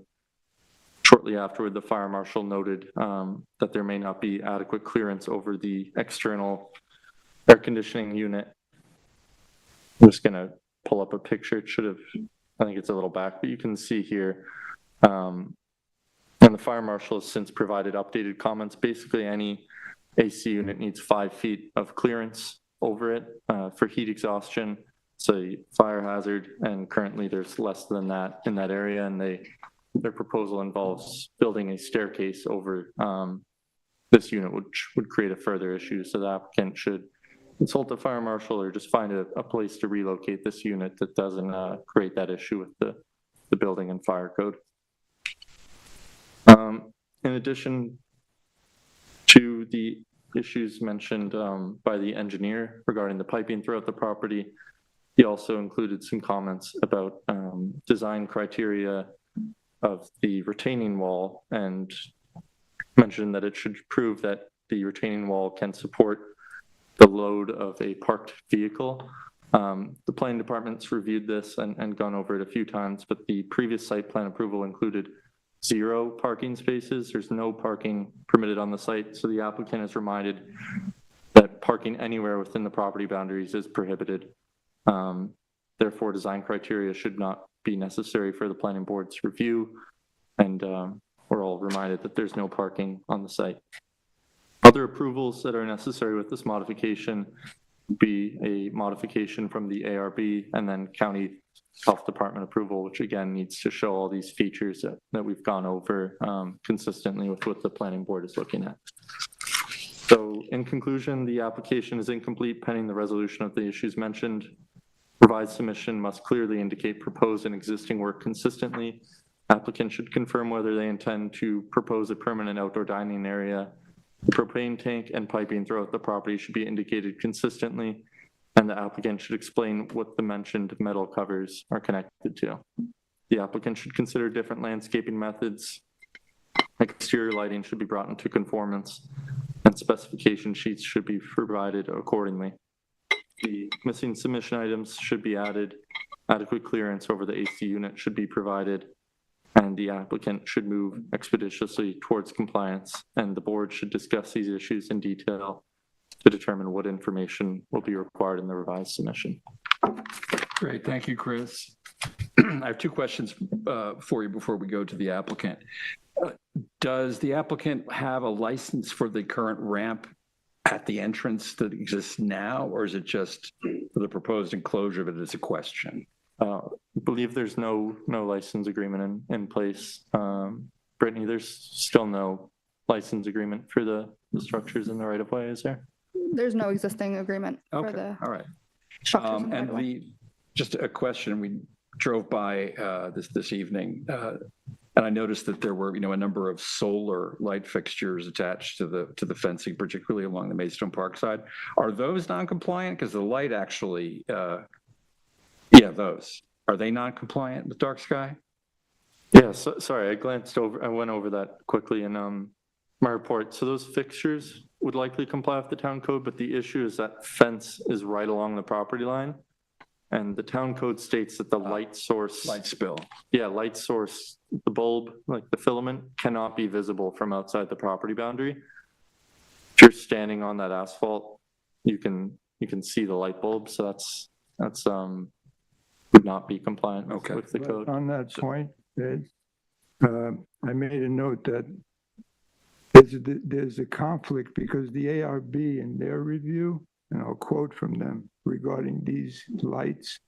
shortly afterward, the fire marshal noted that there may not be adequate clearance over the external air conditioning unit. I'm just gonna pull up a picture. It should have, I think it's a little back, but you can see here. And the fire marshal has since provided updated comments. Basically, any AC unit needs 5 feet of clearance over it for heat exhaustion. It's a fire hazard, and currently there's less than that in that area, and their proposal involves building a staircase over this unit, which would create a further issue. So the applicant should consult the fire marshal or just find a place to relocate this unit that doesn't create that issue with the building and fire code. In addition to the issues mentioned by the engineer regarding the piping throughout the property, he also included some comments about design criteria of the retaining wall and mentioned that it should prove that the retaining wall can support the load of a parked vehicle. The planning department's reviewed this and gone over it a few times, but the previous site plan approval included 0 parking spaces. There's no parking permitted on the site, so the applicant is reminded that parking anywhere within the property boundaries is prohibited. Therefore, design criteria should not be necessary for the planning board's review, and we're all reminded that there's no parking on the site. Other approvals that are necessary with this modification would be a modification from the ARB and then county health department approval, which again needs to show all these features that we've gone over consistently with what the planning board is looking at. So in conclusion, the application is incomplete pending the resolution of the issues mentioned. Revised submission must clearly indicate proposed and existing work consistently. Applicant should confirm whether they intend to propose a permanent outdoor dining area. Propane tank and piping throughout the property should be indicated consistently, and the applicant should explain what the mentioned metal covers are connected to. The applicant should consider different landscaping methods. Exterior lighting should be brought into conformance, and specification sheets should be provided accordingly. The missing submission items should be added. Adequate clearance over the AC unit should be provided, and the applicant should move expeditiously towards compliance, and the board should discuss these issues in detail to determine what information will be required in the revised submission. Great, thank you, Chris. I have two questions for you before we go to the applicant. Does the applicant have a license for the current ramp at the entrance that exists now, or is it just for the proposed enclosure of it is a question? I believe there's no license agreement in place. Brittany, there's still no license agreement for the structures in the right of way, is there? There's no existing agreement for Okay, the all right. structures in the And right-of-way. just a question, we drove by this evening, and I noticed that there were, a number of solar light fixtures attached to the fencing, particularly along the Maidstone Park side. Are those non-compliant? Because the light actually, those. Are they non-compliant with dark sky? Yeah, sorry, I went over that quickly in my report. So those fixtures would likely comply with the town code, but the issue is that fence is right along the property line. And the town code states that the light source. Light spill. Yeah, light source, the bulb, like the filament, cannot be visible from outside the property boundary. If you're standing on that asphalt, you can see the light bulb, so that's would not be compliant with the code. On that point, Ed, I made a note that there's a conflict because the ARB in their review, and I'll quote from them regarding these lights,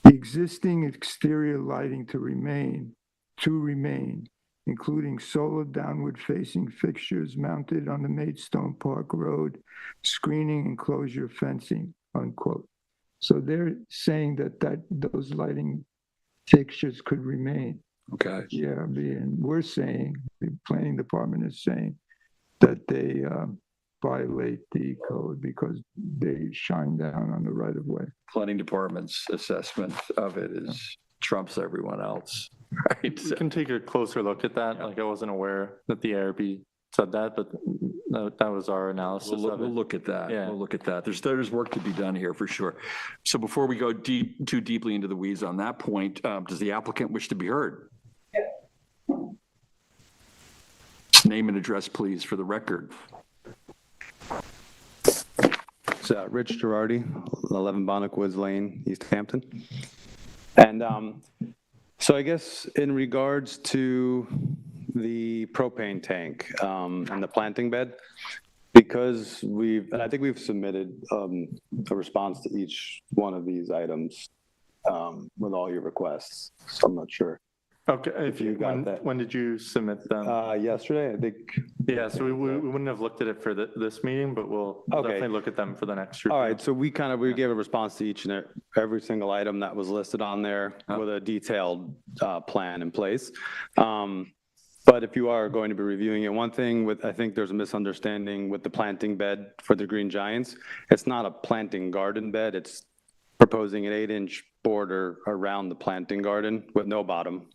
the existing exterior lighting to remain, including solar downward facing fixtures mounted on the Maidstone Park Road, screening enclosure fencing, unquote. So they're saying that those lighting fixtures could remain. Okay. Yeah, and we're saying, the planning department is saying that they violate the code because they shine down on the right of way. Planning department's assessment of it trumps everyone else, right? We can take a closer look at that. Like, I wasn't aware that the ARB said that, but that was our analysis of it. We'll look at that. Yeah. We'll look at that. There's work to be done here for sure. So before we go too deeply into the weeds on that point, does the applicant wish to be heard? Name and address, please, for the record. It's Rich Girardi, 11 Bonnock Woods Lane, East Hampton. And so I guess in regards to the propane tank and the planting bed, because and I think we've submitted a response to each one of these items with all your requests, so I'm not sure. Okay, If you got that. When did you submit them? Yesterday, I think. Yeah, so we wouldn't have looked at it for this meeting, but we'll Okay. definitely look at them for the next review. All right, so we gave a response to each and every single item that was listed on there with a detailed plan in place. But if you are going to be reviewing it, one thing I think there's a misunderstanding with the planting bed for the Green Giants. It's not a planting garden bed. It's proposing an 8-inch border around the planting garden with no bottom,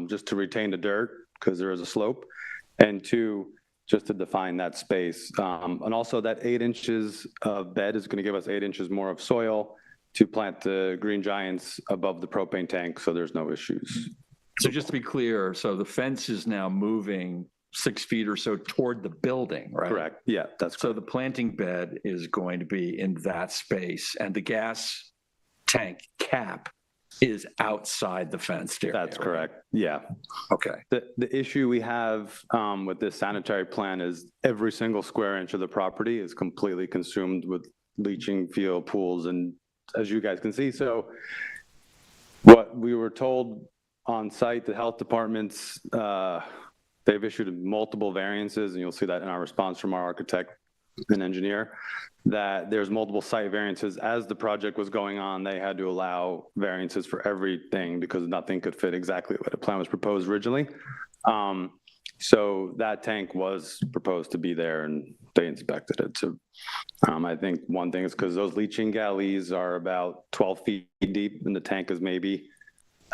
just to retain the dirt because there is a slope. And 2, just to define that space. And also that 8 inches of bed is going to give us 8 inches more of soil to plant the Green Giants above the propane tank, so there's no issues. So just to be clear, so the fence is now moving 6 feet or so toward the building, right? Correct, yeah, that's correct. So the planting bed is going to be in that space, and the gas tank cap is outside the fenced area. That's correct, yeah. Okay. The issue we have with this sanitary plan is every single square inch of the property is completely consumed with leaching field pools, and as you guys can see, so what we were told on site, the health departments, they've issued multiple variances, and you'll see that in our response from our architect an engineer, that there's multiple site variances. As the project was going on, they had to allow variances for everything because nothing could fit exactly what the plan was proposed originally. So that tank was proposed to be there and they inspected it. So I think one thing is because those leaching galleys are about 12 feet deep and the tank is maybe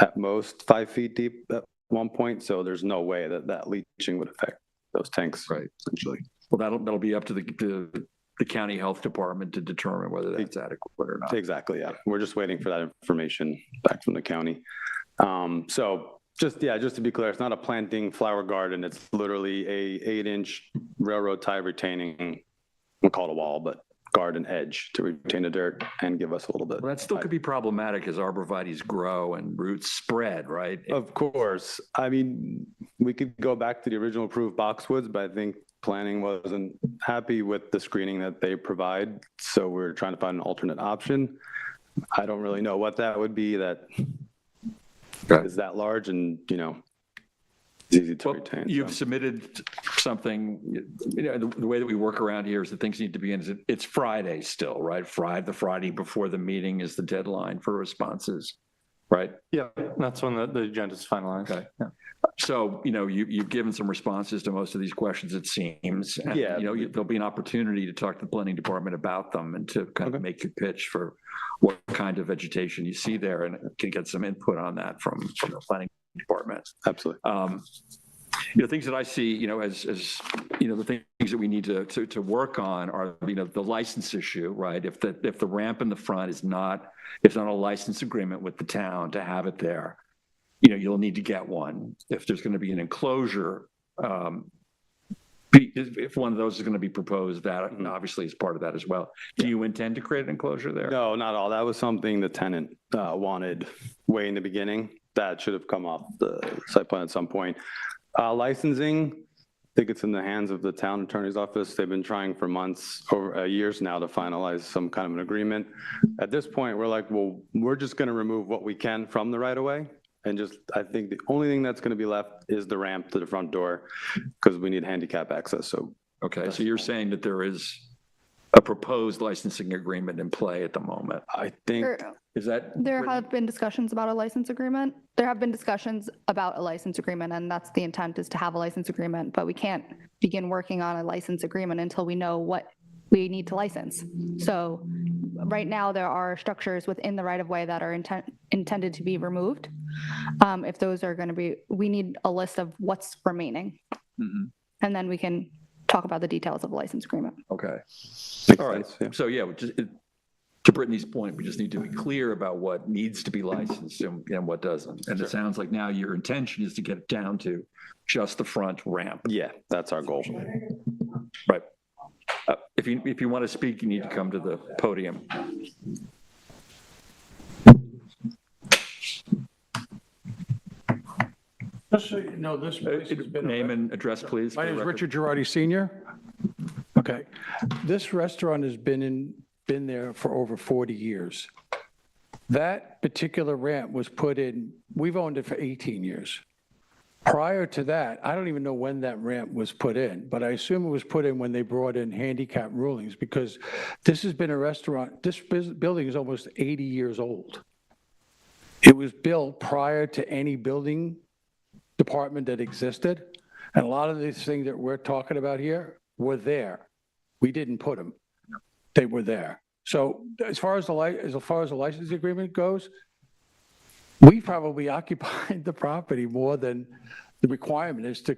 at most 5 feet deep at one point. So there's no way that that leaching would affect those tanks. Right. Essentially. Well, that'll be up to the county health department to determine whether that's adequate or not. Exactly, yeah. We're just waiting for that information back from the county. So just to be clear, it's not a planting flower garden. It's literally a 8-inch railroad tie retaining, we'll call it a wall, but garden edge to retain the dirt and give us a little bit. Well, that still could be problematic as arborvitae's grow and roots spread, right? Of course. I mean, we could go back to the original approved boxwoods, but I think planning wasn't happy with the screening that they provide. So we're trying to find an alternate option. I don't really know what that would be that is that large and, it's easy to retain. You've submitted something, the way that we work around here is that things need to be in, it's Friday still, right? The Friday before the meeting is the deadline for responses, right? Yeah, that's when the agenda's finalized. Okay. Yeah. So, you've given some responses to most of these questions, it seems. And, Yeah. There'll be an opportunity to talk to the planning department about them and to kind of make your pitch for what kind of vegetation you see there and can get some input on that from the planning department. Absolutely. Things that I see, as the things that we need to work on are, the license issue, right? If the ramp in the front is not a license agreement with the town to have it there, you'll need to get one. If there's going to be an enclosure, if one of those is going to be proposed, that obviously is part of that as well. Do you intend to create an enclosure there? No, not all. That was something the tenant wanted way in the beginning. That should have come off the site plan at some point. Licensing, I think it's in the hands of the town attorney's office. They've been trying for months, over years now, to finalize some kind of an agreement. At this point, we're like, well, we're just going to remove what we can from the right of way. And I think the only thing that's going to be left is the ramp to the front door because we need handicap access. So, okay. So you're saying that there is a proposed licensing agreement in play at the moment. I think, is that? There have been discussions about a license agreement. There have been discussions about a license agreement, and that's the intent, is to have a license agreement, but we can't begin working on a license agreement until we know what we need to license. So right now, there are structures within the right-of-way that are intended to be removed. If those are going to be, we need a list of what's remaining. Mm-hmm. And then we can talk about the details of a license agreement. Okay. makes All right. sense, yeah. So yeah, to Brittany's point, we just need to be clear about what needs to be licensed and what doesn't. And it sounds like now your intention is to get it down to just the front ramp. Yeah, that's our goal. Right. If you want to speak, you need to come to the podium. Just so you know, this place has been. Name and address, please. My name is Richard Girardi Sr. Okay. This restaurant has been there for over 40 years. That particular ramp was put in, we've owned it for 18 years. Prior to that, I don't even know when that ramp was put in, but I assume it was put in when they brought in handicap rulings, because this has been a restaurant, this building is almost 80 years old. It was built prior to any building department that existed, and a lot of these things that we're talking about here were there. We didn't put them. They were there. So as far as the license agreement goes, we probably occupied the property more than the requirement is to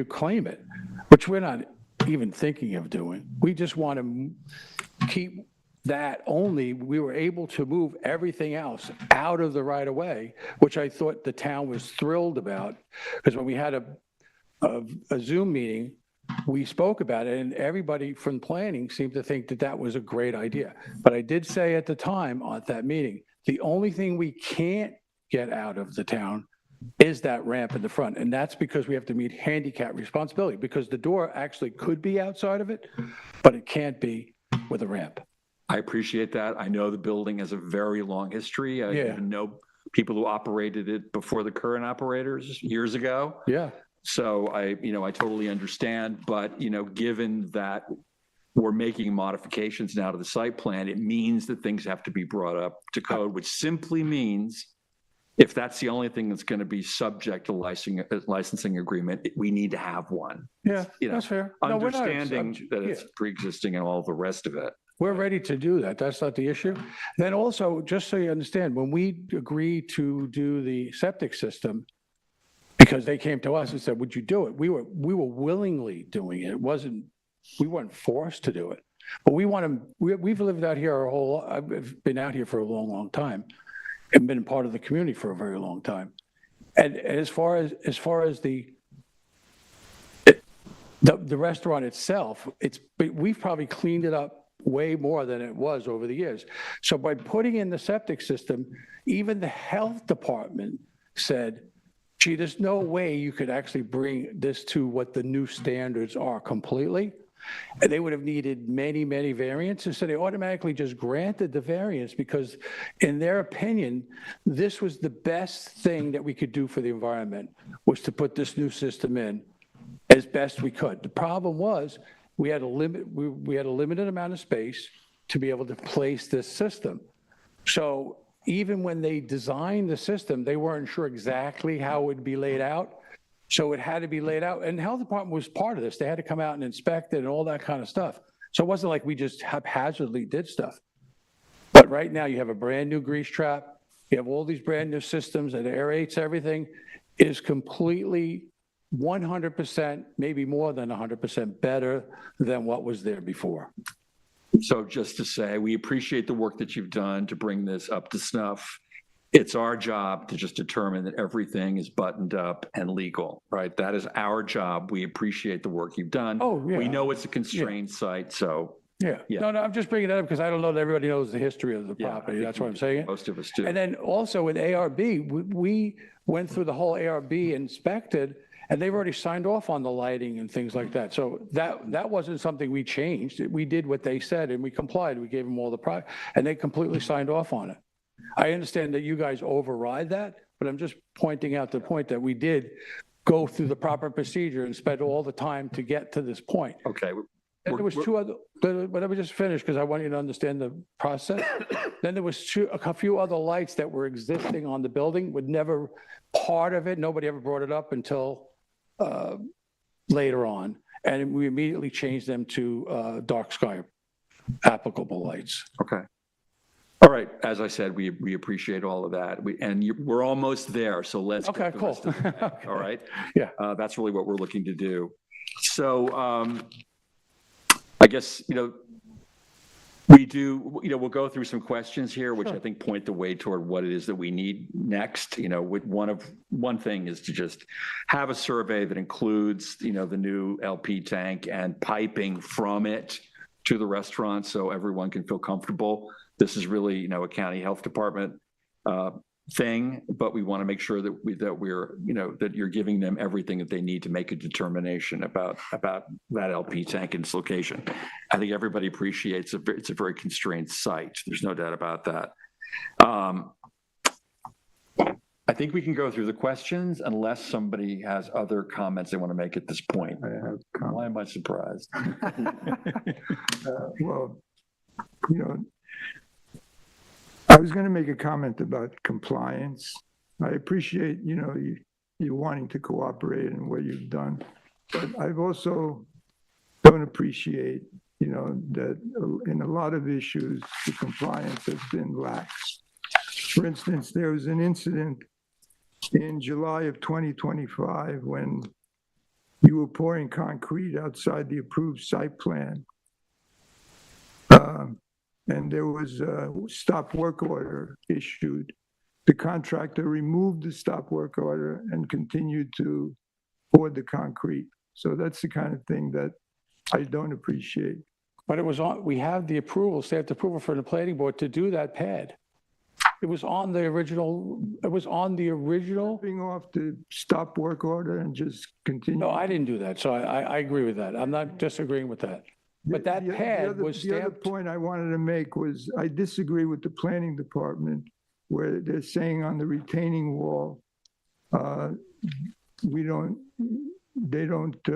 claim it, which we're not even thinking of doing. We just want to keep that only. We were able to move everything else out of the right of way, which I thought the town was thrilled about, because when we had a Zoom meeting, we spoke about it, and everybody from planning seemed to think that that was a great idea. But I did say at the time at that meeting, the only thing we can't get out of the town is that ramp in the front. And that's because we have to meet handicap responsibility, because the door actually could be outside of it, but it can't be with a ramp. I appreciate that. I know the building has a very long history. I even know people who operated it before the current operators years ago. Yeah. So I totally understand, but given that we're making modifications now to the site plan, it means that things have to be brought up to code, which simply means if that's the only thing that's going to be subject to licensing agreement, we need to have one. Yeah, You know, that's fair. No, we're not- Understanding that it's yeah. pre-existing and all the rest of it. We're ready to do that. That's not the issue. Then also, just so you understand, when we agreed to do the septic system, because they came to us and said, would you do it? We were willingly doing it. We weren't forced to do it. But we've lived out here I've been out here for a long, long time and been part of the community for a very long time. And as far as the restaurant itself, we've probably cleaned it up way more than it was over the years. So by putting in the septic system, even the health department said, gee, there's no way you could actually bring this to what the new standards are completely. And they would have needed many, many variances. So they automatically just granted the variance because in their opinion, this was the best thing that we could do for the environment, was to put this new system in as best we could. The problem was we had a limited amount of space to be able to place this system. So even when they designed the system, they weren't sure exactly how it would be laid out. So it had to be laid out. And the health department was part of this. They had to come out and inspect it and all that kind of stuff. So it wasn't like we just haphazardly did stuff. But right now you have a brand new grease trap. You have all these brand new systems that aerates everything. It is completely 100%, maybe more than 100% better than what was there before. So just to say, we appreciate the work that you've done to bring this up to snuff. It's our job to just determine that everything is buttoned up and legal, right? That is our job. We appreciate the work you've done. Oh, yeah. We know it's a constrained site, so. Yeah. Yeah. No, I'm just bringing that up because I don't know that everybody knows the history of the Yeah, I property. think That's what I'm saying. Most of us do. And then also with ARB, we went through the whole ARB, inspected, and they've already signed off on the lighting and things like that. So that wasn't something we changed. We did what they said and we complied. We gave them all the and they completely signed off on it. I understand that you guys override that, but I'm just pointing out the point that we did go through the proper procedure and spend all the time to get to this point. Okay. And there was two other, but let me just finish because I want you to understand the process. Then there was a few other lights that were existing on the building, would never part of it. Nobody ever brought it up until later on. And we immediately changed them to dark sky applicable lights. Okay. All right. As I said, we appreciate all of that. We're almost there. So let's. Okay, get the rest cool. of it. All right. Yeah. That's really what we're looking to do. So I guess, we do, we'll go through some questions here, which I think point the way toward what it is that we need next. One thing is to just have a survey that includes, the new LP tank and piping from it to the restaurant so everyone can feel comfortable. This is really, a county health department thing, but we want to make sure that we're, that you're giving them everything that they need to make a determination about that LP tank and its location. I think everybody appreciates it's a very constrained site. There's no doubt about that. I think we can go through the questions unless somebody has other comments they want to make at this point. Why am I surprised? Well, I was going to make a comment about compliance. I appreciate, you wanting to cooperate and what you've done. But I've also don't appreciate, that in a lot of issues, the compliance has been lax. For instance, there was an incident in July of 2025 when you were pouring concrete outside the approved site plan. And there was a stop work order issued. The contractor removed the stop work order and continued to pour the concrete. So that's the kind of thing that I don't appreciate. But we have the approval, staff approval for the planning board to do that pad. It was on the original, Ripping off the stop work order and just continue. No, I didn't do that. So I agree with that. I'm not disagreeing with that. But that pad was The other stamped. point I wanted to make was I disagree with the planning department where they're saying on the retaining wall, they don't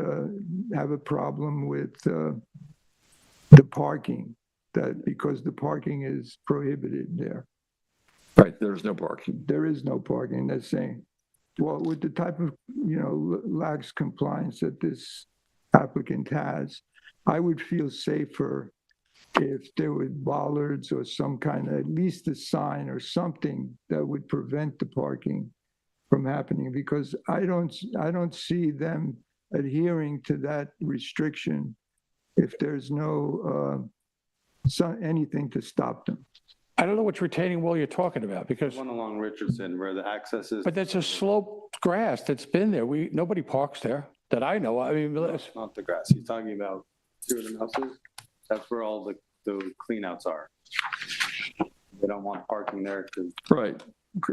have a problem with the parking, that because the parking is prohibited there. Right, there's no parking. There is no parking, they're saying. Well, with the type of, lax compliance that this applicant has, I would feel safer if there were bollards or some kind of, at least a sign or something that would prevent the parking from happening, because I don't see them adhering to that restriction if there's no, anything to stop them. I don't know which retaining wall you're talking about, because, One along Richardson where the access is. but that's a sloped grass that's been there. Nobody parks there that I know. I mean, Not the grass. He's talking about two of the houses. That's where all the cleanouts are. They don't want parking there because Right.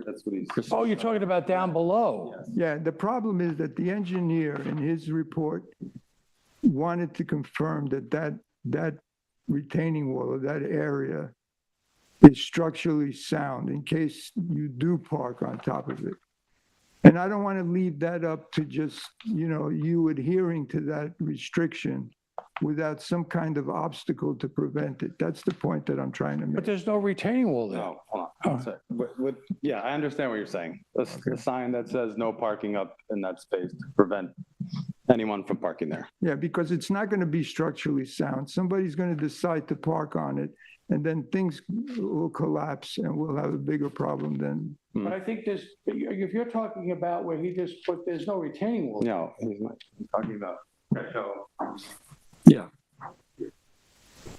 that's what he's. oh, you're talking about down below. Yeah, the problem is that the engineer in his report wanted to confirm that retaining wall or that area is structurally sound in case you do park on top of it. And I don't want to leave that up to just, you adhering to that restriction without some kind of obstacle to prevent it. That's the point that I'm trying to But make. there's no retaining wall there. No, hold on. So, yeah, I understand what you're saying. The sign that says no parking up in that space to prevent anyone from parking there. Yeah, because it's not going to be structurally sound. Somebody's going to decide to park on it, and then things will collapse and we'll have a bigger problem than. But I think if you're talking about where he just put, there's no retaining wall. No, he's not. He's talking about. Yeah.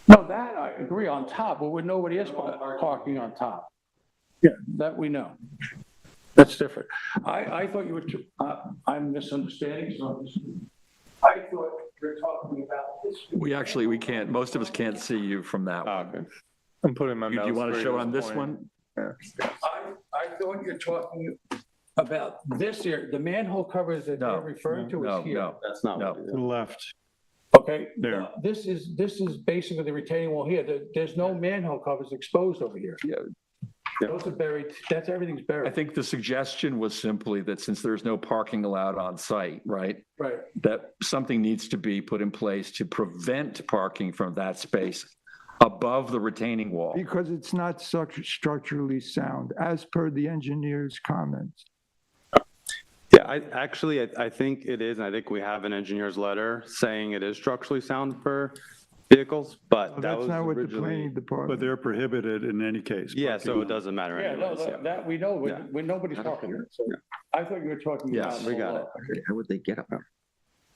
No, that I agree on top, but where nobody is parking on top. Yeah, that we know. That's different. I thought you were, I'm misunderstanding something. I thought you were talking about this. We can't, most of us can't see you from that one. Okay. I'm putting my Do mouse. you want to where show he on was this pointing. one? I thought you're talking about this here, the manhole covers that No, they're referring to No, is here. no. That's not No. what it is. To the left. Okay, There. this is basically the retaining wall here. There's no manhole covers exposed over here. Yeah. Those are buried, everything's I buried. think the suggestion was simply that since there's no parking allowed on site, right, Right. that something needs to be put in place to prevent parking from that space above the retaining wall. Because it's not structurally sound, as per the engineer's comments. Yeah, I think it is, and I think we have an engineer's letter saying it is structurally sound for vehicles, but that That's was not what the originally. planning department. But they're prohibited in any case. Yeah, so it doesn't matter Yeah, no, anyways. Yeah. that we know, Yeah. when nobody's talking there. So I thought you were talking about. Yes, we got below. How would they get up there?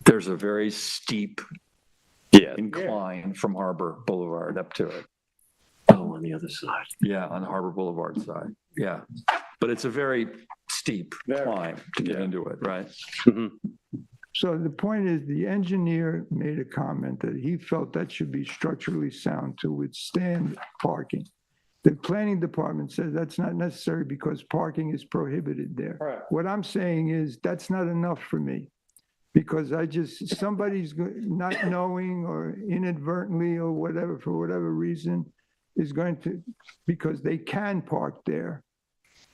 There's a very steep Yeah, incline from Harbor Boulevard up to it. Oh, on the other side. Yeah, on the Harbor Boulevard side. Yeah. But it's a very steep Very. climb to get into it, right? Mhm. So the point is, the engineer made a comment that he felt that should be structurally sound to withstand parking. The planning department says that's not necessary because parking is prohibited there. Correct. What I'm saying is, that's not enough for me. Because somebody's not knowing or inadvertently or whatever, for whatever reason, is going to, because they can park there,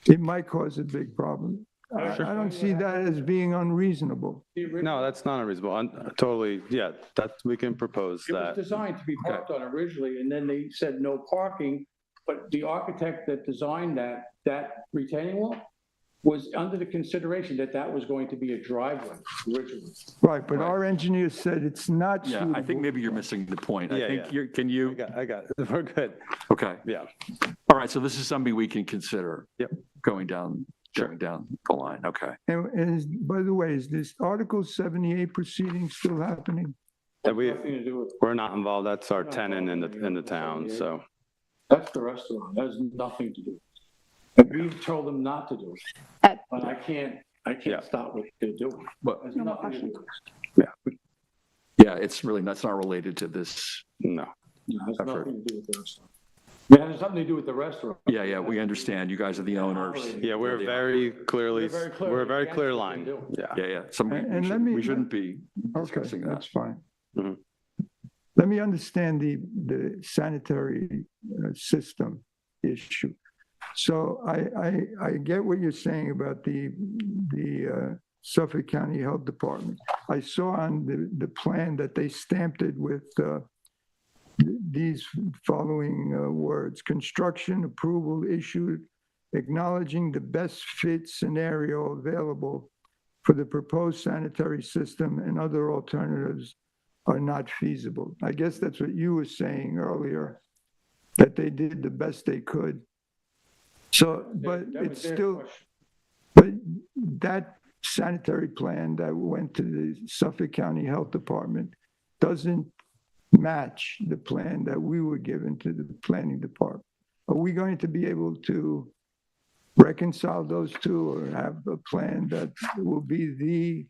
it might cause a big problem. I don't see that as being unreasonable. No, that's not unreasonable. Totally, yeah, we can propose It was that. designed to be parked on originally, and then they said no parking. But the architect that designed that retaining wall was under the consideration that was going to be a driveway originally. Right, but our engineer said it's not Yeah, I think suitable. maybe you're missing the point. I Yeah, think yeah. you're, can I you, got it. We're good. okay. Yeah. All right, so this is something we can consider. Yep. Going down the line, okay. By the way, is this Article 78 proceeding still happening? And Nothing to do with, we're not involved. That's our tenant in the town, so. that's the restaurant. That has nothing to do. And we've told them not to do it. But I can't Yeah. stop what they're doing. But, It has nothing to do with it. yeah, that's not related to this. No. It has I've heard. nothing to do with the restaurant. It has something to do with the restaurant. Yeah, we understand. You guys are the owners. Yeah, we're very clearly, We're very clear. we're a very Against clear what line. they're doing. Yeah. Yeah. And let me- We shouldn't be Okay, discussing that. that's fine. Mhm. Let me understand the sanitary system issue. So I get what you're saying about the Suffolk County Health Department. I saw on the plan that they stamped it with these following words: construction approval issued acknowledging the best fit scenario available for the proposed sanitary system and other alternatives are not feasible. I guess that's what you were saying earlier, that they did the best they could. So, but it's still, but that sanitary plan that went to the Suffolk County Health Department doesn't match the plan that we were given to the planning department. Are we going to be able to reconcile those two or have a plan that will be the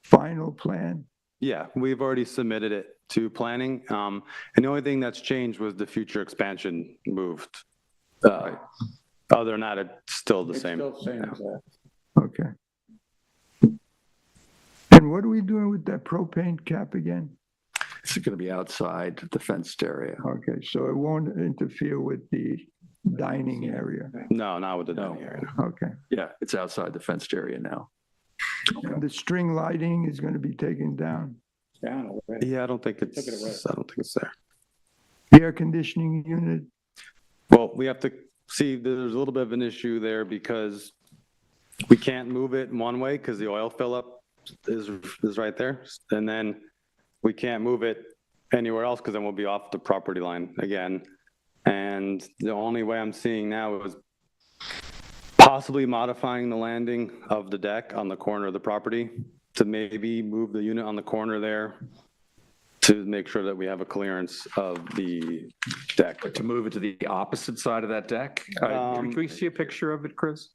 final plan? Yeah, we've already submitted it to planning. And the only thing that's changed was the future expansion moved. Other than that, it's still the same. Okay. And what are we doing with that propane cap again? It's going to be outside the fenced area. Okay, so it won't interfere with the dining area. No, not with the dining area. Okay. Yeah, it's outside the fenced area now. And the string lighting is going to be taken down. Yeah, I don't think it's there. The air conditioning unit, Well, we have to see, there's a little bit of an issue there because we can't move it one way because the oil fill up is right there. And then we can't move it anywhere else because then we'll be off the property line again. And the only way I'm seeing now is possibly modifying the landing of the deck on the corner of the property to maybe move the unit on the corner there to make sure that we have a clearance of the deck. To move it to the opposite side of that deck? Can we see a picture of it, Chris?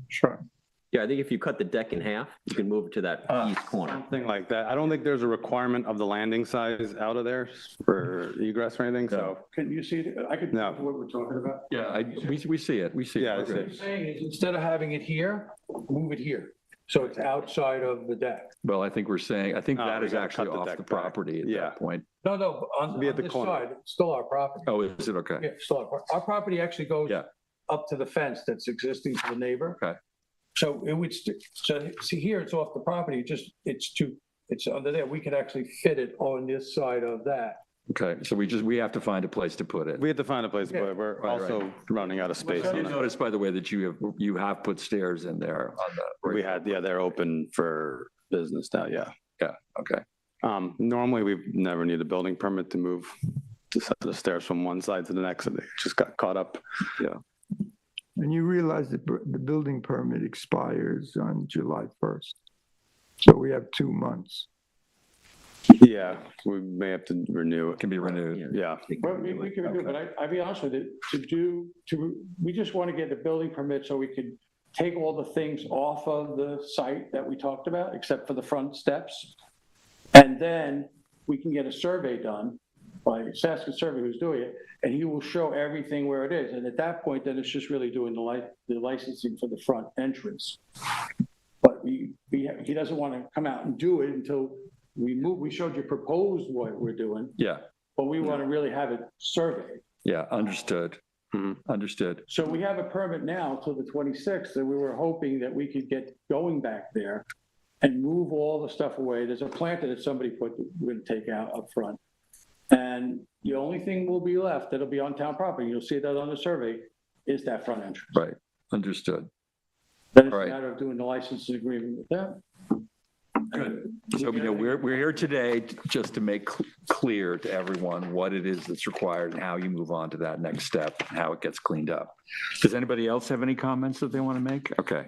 Sure. Yeah, I think if you cut the deck in half, you can move it to that east corner. Something like that. I don't think there's a requirement of the landing size out of there for egress or anything, so. Can you see it? I could, No. what we're talking about? Yeah, we see it. We see it. Yeah, I Okay. see. What I'm saying is, instead of having it here, move it here. So it's outside of the deck. Well, I think that we is gotta actually cut the off deck the back. property at Yeah. that point. No, on Be at the this corner. side, it's still our property. Oh, is it? Okay. Yeah, still our property actually goes Yeah. up to the fence that's existing to the neighbor. Okay. So it would, so see here, it's off the property, it's under there. We could actually fit it on this side of that. Okay, so we have to find a place to put it. We have to find a place, Yeah. but we're Right, also running out of space I on did it. notice, by the way, that you have put stairs in there on the. We had, yeah, they're open for business now, yeah. Yeah, okay. Normally, we've never need a building permit to move the stairs from one side to the next, and they just got caught up. and you realize that the building permit expires on July 1st. So we have 2 months. Yeah, we may have to renew it. Can be renewed. Yeah. Well, we can do it, but I'll be honest with you, we just want to get the building permit so we could take all the things off of the site that we talked about, except for the front steps. And then we can get a survey done by Saskia Survey, who's doing it, and he will show everything where it is. And at that point, then it's just really doing the licensing for the front entrance. But he doesn't want to come out and do it until we showed you proposed what we're doing, Yeah, but we want to really have it surveyed. yeah, understood. Understood. So we have a permit now till the 26th, and we were hoping that we could get going back there and move all the stuff away. There's a planter that somebody put, we're going to take out up front. And the only thing will be left that'll be on town property, you'll see that on the survey, is that front entrance. Right, understood. Then it's All a right. matter of doing the licensing agreement with them. Good. So, we're here today just to make clear to everyone what it is that's required and how you move on to that next step, and how it gets cleaned up. Does anybody else have any comments that they want to make? Okay.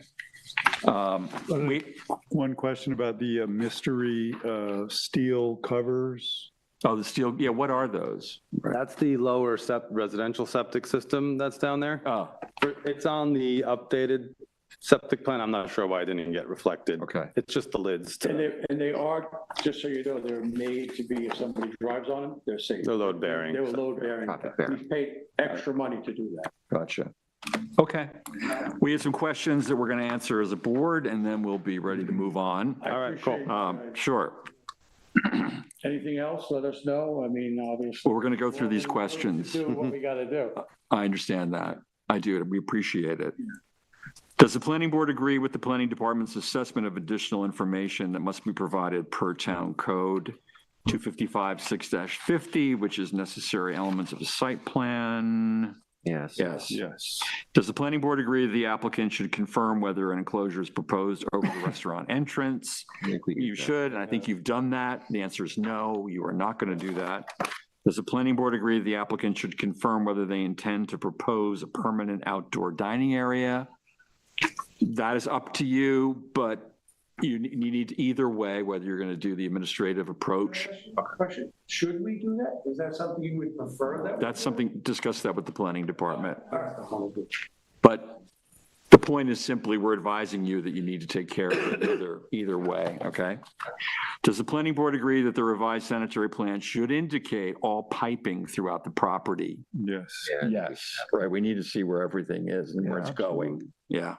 One question about the mystery steel covers. Oh, the steel, yeah, what are those? That's the lower residential septic system that's down there. Oh, It's on the updated septic plan. I'm not sure why it didn't get reflected. okay. It's just the lids. And they are, just so you know, they're made to be, if somebody drives on them, they're safe. They're load bearing. They were load bearing. Profit bearing. We paid extra money to do that. Gotcha. Okay. We have some questions that we're going to answer as a board, and then we'll be ready to move on. All right, cool. Sure. Anything else, let us know. I mean, obviously. Well, we're going to go through these questions. Do what we got to do. I understand that. I do. We appreciate it. Does the planning board agree with the planning department's assessment of additional information that must be provided per town code 255-6-50, which is necessary elements of a site plan. Yes. Yes. Yes. Does the planning board agree that the applicant should confirm whether an enclosure is proposed over the restaurant entrance? You should, and I think you've done that. The answer is no, you are not going to do that. Does the planning board agree that the applicant should confirm whether they intend to propose a permanent outdoor dining area? That is up to you, but you need either way, whether you're going to do the administrative approach. A question, should we do that? Is that something you would prefer that? That's something, discuss that with the planning department. But the point is simply, we're advising you that you need to take care of it either way, okay? Does the planning board agree that the revised sanitary plan should indicate all piping throughout the property? Yes. Yes. Right, we need to see where everything is and where it's going. Yeah.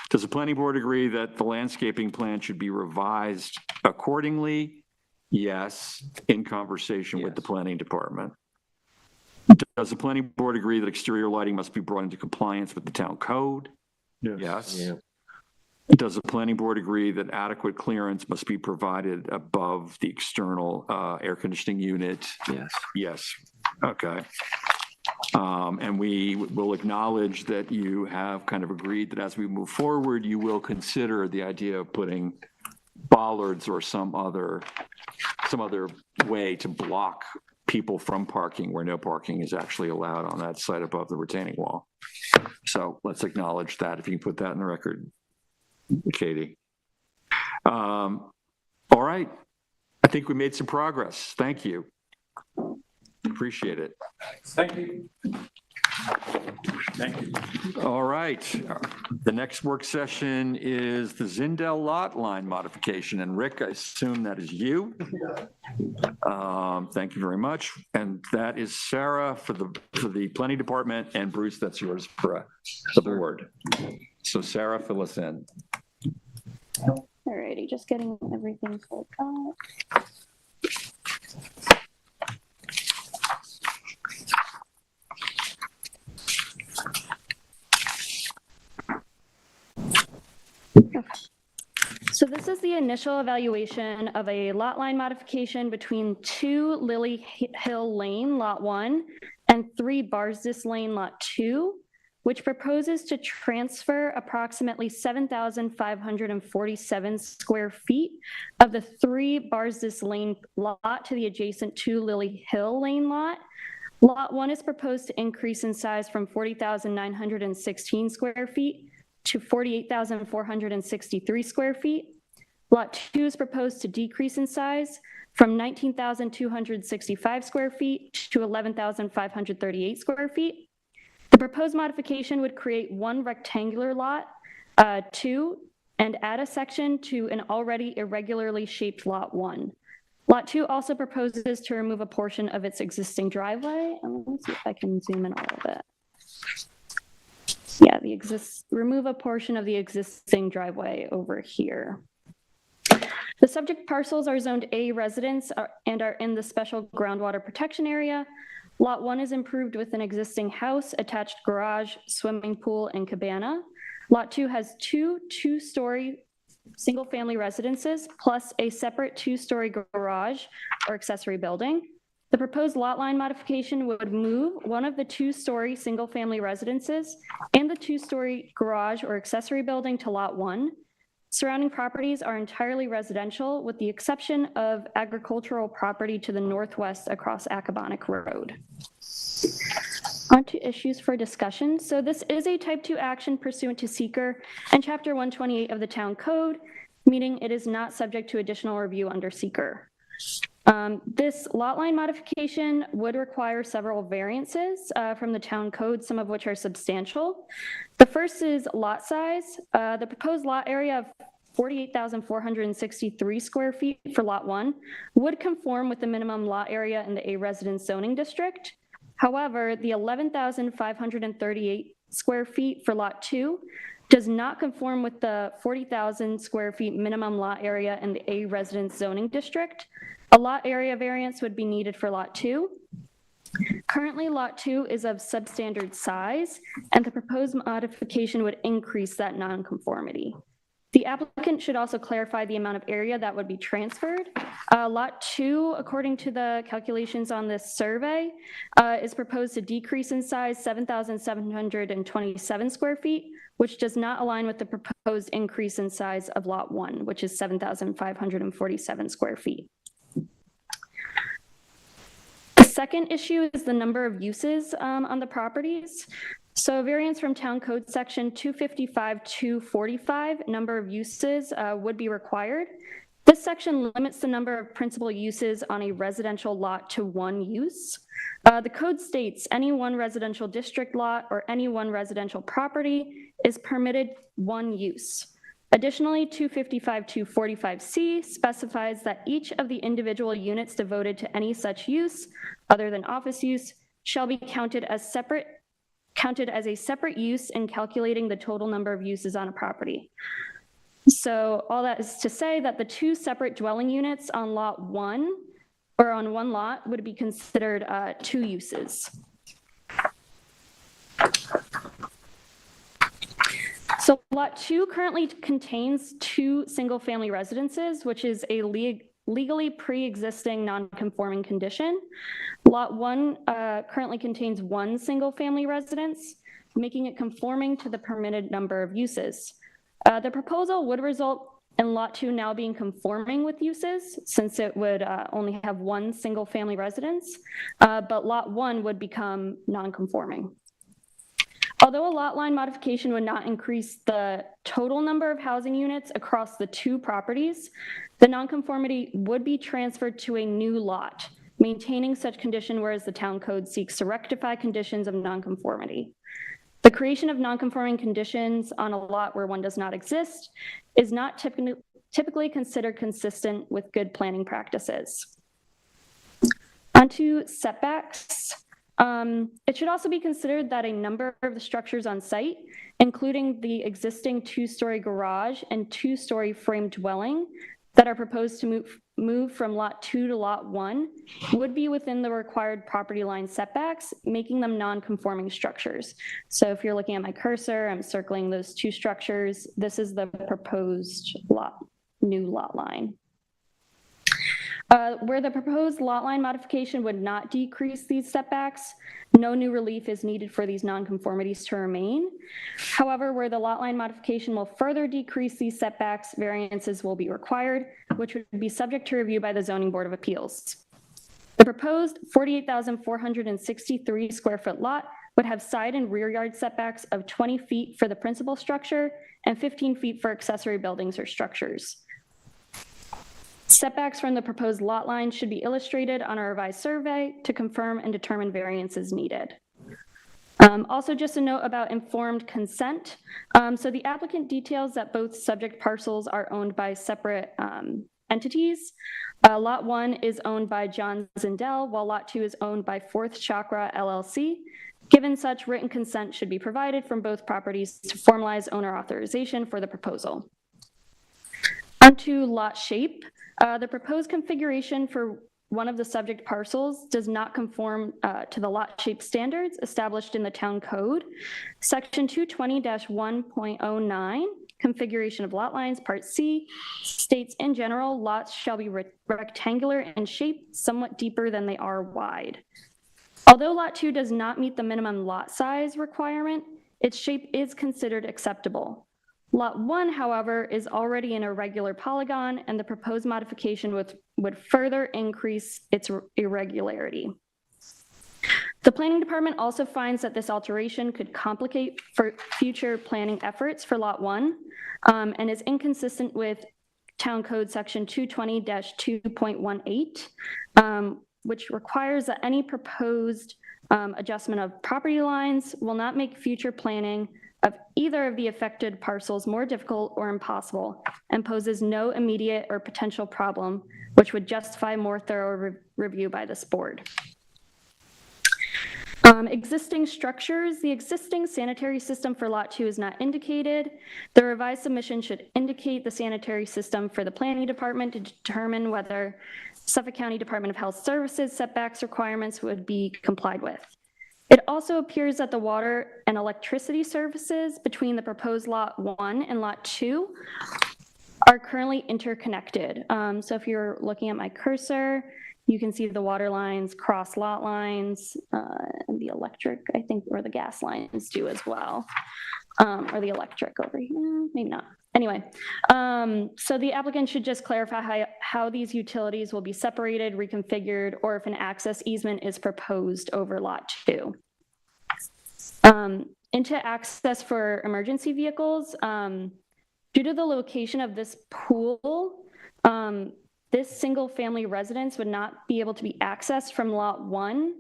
Does the planning board agree that the landscaping plan should be revised accordingly? Yes, in conversation with the planning department. Does the planning board agree that exterior lighting must be brought into compliance with the town code? Yes. Yeah. Does the planning board agree that adequate clearance must be provided above the external air conditioning unit? Yes. Yes. Okay. And we will acknowledge that you have kind of agreed that as we move forward, you will consider the idea of putting bollards or some other way to block people from parking where no parking is actually allowed on that site above the retaining wall. So let's acknowledge that, if you can put that in the record, Katie. All right. I think we made some progress. Thank you. Appreciate it. Thank you. Thank you. All right. The next work session is the Zindel lot line modification. And Rick, I assume that is you. Thank you very much. And that is Sarah for the planning department, and Bruce, that's yours for the board. So Sarah, fill us in. Alrighty, just getting everything pulled up. Okay. So this is the initial evaluation of a lot line modification between 2 Lily Hill Lane, Lot 1, and 3 Barsdis Lane, Lot 2, which proposes to transfer approximately 7,547 square feet of the 3 Barsdis Lane lot to the adjacent 2 Lily Hill Lane lot. Lot 1 is proposed to increase in size from 40,916 square feet to 48,463 square feet. Lot 2 is proposed to decrease in size from 19,265 square feet to 11,538 square feet. The proposed modification would create 1 rectangular lot 2 and add a section to an already irregularly shaped Lot 1. Lot 2 also proposes to remove a portion of its existing driveway. And let me see if I can zoom in a little bit. Yeah, remove a portion of the existing driveway over here. The subject parcels are zoned A residence and are in the special groundwater protection area. Lot 1 is improved with an existing house, attached garage, swimming pool, and cabana. Lot 2 has 2 two-story single-family residences plus a separate 2-story garage or accessory building. The proposed lot line modification would move one of the 2-story single-family residences and the 2-story garage or accessory building to Lot 1. Surrounding properties are entirely residential with the exception of agricultural property to the northwest across Accabonac Road. On to issues for discussion. So this is a type 2 action pursuant to seeker and Chapter 128 of the Town Code, meaning it is not subject to additional review under seeker. This lot line modification would require several variances from the town code, some of which are substantial. The first is lot size. The proposed lot area of 48,463 square feet for Lot 1 would conform with the minimum lot area in the A residence zoning district. However, the 11,538 square feet for Lot 2 does not conform with the 40,000 square feet minimum lot area in the A residence zoning district. A lot area variance would be needed for Lot 2. Currently, Lot 2 is of substandard size, and the proposed modification would increase that nonconformity. The applicant should also clarify the amount of area that would be transferred. Lot 2, according to the calculations on this survey, is proposed to decrease in size 7,727 square feet, which does not align with the proposed increase in size of Lot 1, which is 7,547 square feet. The second issue is the number of uses on the properties. So variance from Town Code Section 255-245, number of uses would be required. This section limits the number of principal uses on a residential lot to 1 use. The code states any one residential district lot or any one residential property is permitted 1 use. Additionally, 255-245C specifies that each of the individual units devoted to any such use, other than office use, shall be counted as a separate use in calculating the total number of uses on a property. So all that is to say that the 2 separate dwelling units on lot 1 or on 1 lot would be considered 2 uses. So lot 2 currently contains 2 single-family residences, which is a legally pre-existing non-conforming condition. Lot 1 currently contains 1 single-family residence, making it conforming to the permitted number of uses. The proposal would result in Lot 2 now being conforming with uses, since it would only have 1 single-family residence, but Lot 1 would become non-conforming. Although a lot line modification would not increase the total number of housing units across the 2 properties, the nonconformity would be transferred to a new lot, maintaining such condition, whereas the town code seeks to rectify conditions of nonconformity. The creation of nonconforming conditions on a lot where one does not exist is not typically considered consistent with good planning practices. Onto setbacks. It should also be considered that a number of the structures on site, including the existing 2-story garage and 2-story frame dwelling that are proposed to move from lot 2 to lot 1, would be within the required property line setbacks, making them non-conforming structures. So if you're looking at my cursor, I'm circling those 2 structures. This is the proposed new lot line. Where the proposed lot line modification would not decrease these setbacks, no new relief is needed for these nonconformities to remain. However, where the lot line modification will further decrease these setbacks, variances will be required, which would be subject to review by the Zoning Board of Appeals. The proposed 48,463 square foot lot would have side and rear yard setbacks of 20 feet for the principal structure and 15 feet for accessory buildings or structures. Setbacks from the proposed lot line should be illustrated on a revised survey to confirm and determine variances needed. Also, just a note about informed consent. So the applicant details that both subject parcels are owned by separate entities. Lot 1 is owned by John Zindel, while Lot 2 is owned by Fourth Chakra LLC. Given such, written consent should be provided from both properties to formalize owner authorization for the proposal. Onto lot shape. The proposed configuration for one of the subject parcels does not conform to the lot shape standards established in the town code. Section 220-1.09, configuration of lot lines, part C, states in general, lots shall be rectangular in shape, somewhat deeper than they are wide. Although lot 2 does not meet the minimum lot size requirement, its shape is considered acceptable. Lot 1, however, is already an irregular polygon, and the proposed modification would further increase its irregularity. The planning department also finds that this alteration could complicate for future planning efforts for Lot 1 and is inconsistent with Town Code Section 220-2.18, which requires that any proposed adjustment of property lines will not make future planning of either of the affected parcels more difficult or impossible, and poses no immediate or potential problem, which would justify more thorough review by this board. Existing structures. The existing sanitary system for Lot 2 is not indicated. The revised submission should indicate the sanitary system for the planning department to determine whether Suffolk County Department of Health Services setbacks requirements would be complied with. It also appears that the water and electricity services between the proposed Lot 1 and Lot 2 are currently interconnected. So if you're looking at my cursor, you can see the water lines cross lot lines, and the electric, I think, or the gas lines do as well. Or the electric over here, maybe not. Anyway, so the applicant should just clarify how these utilities will be separated, reconfigured, or if an access easement is proposed over lot 2. Into access for emergency vehicles, due to the location of this pool, this single-family residence would not be able to be accessed from lot 1.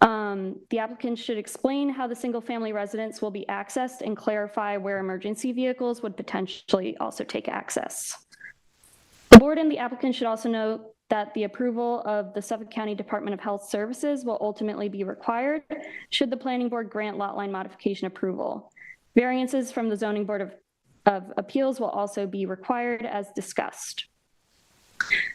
The applicant should explain how the single-family residence will be accessed and clarify where emergency vehicles would potentially also take access. The board and the applicant should also note that the approval of the Suffolk County Department of Health Services will ultimately be required should the planning board grant lot line modification approval. Variances from the zoning board of appeals will also be required as discussed.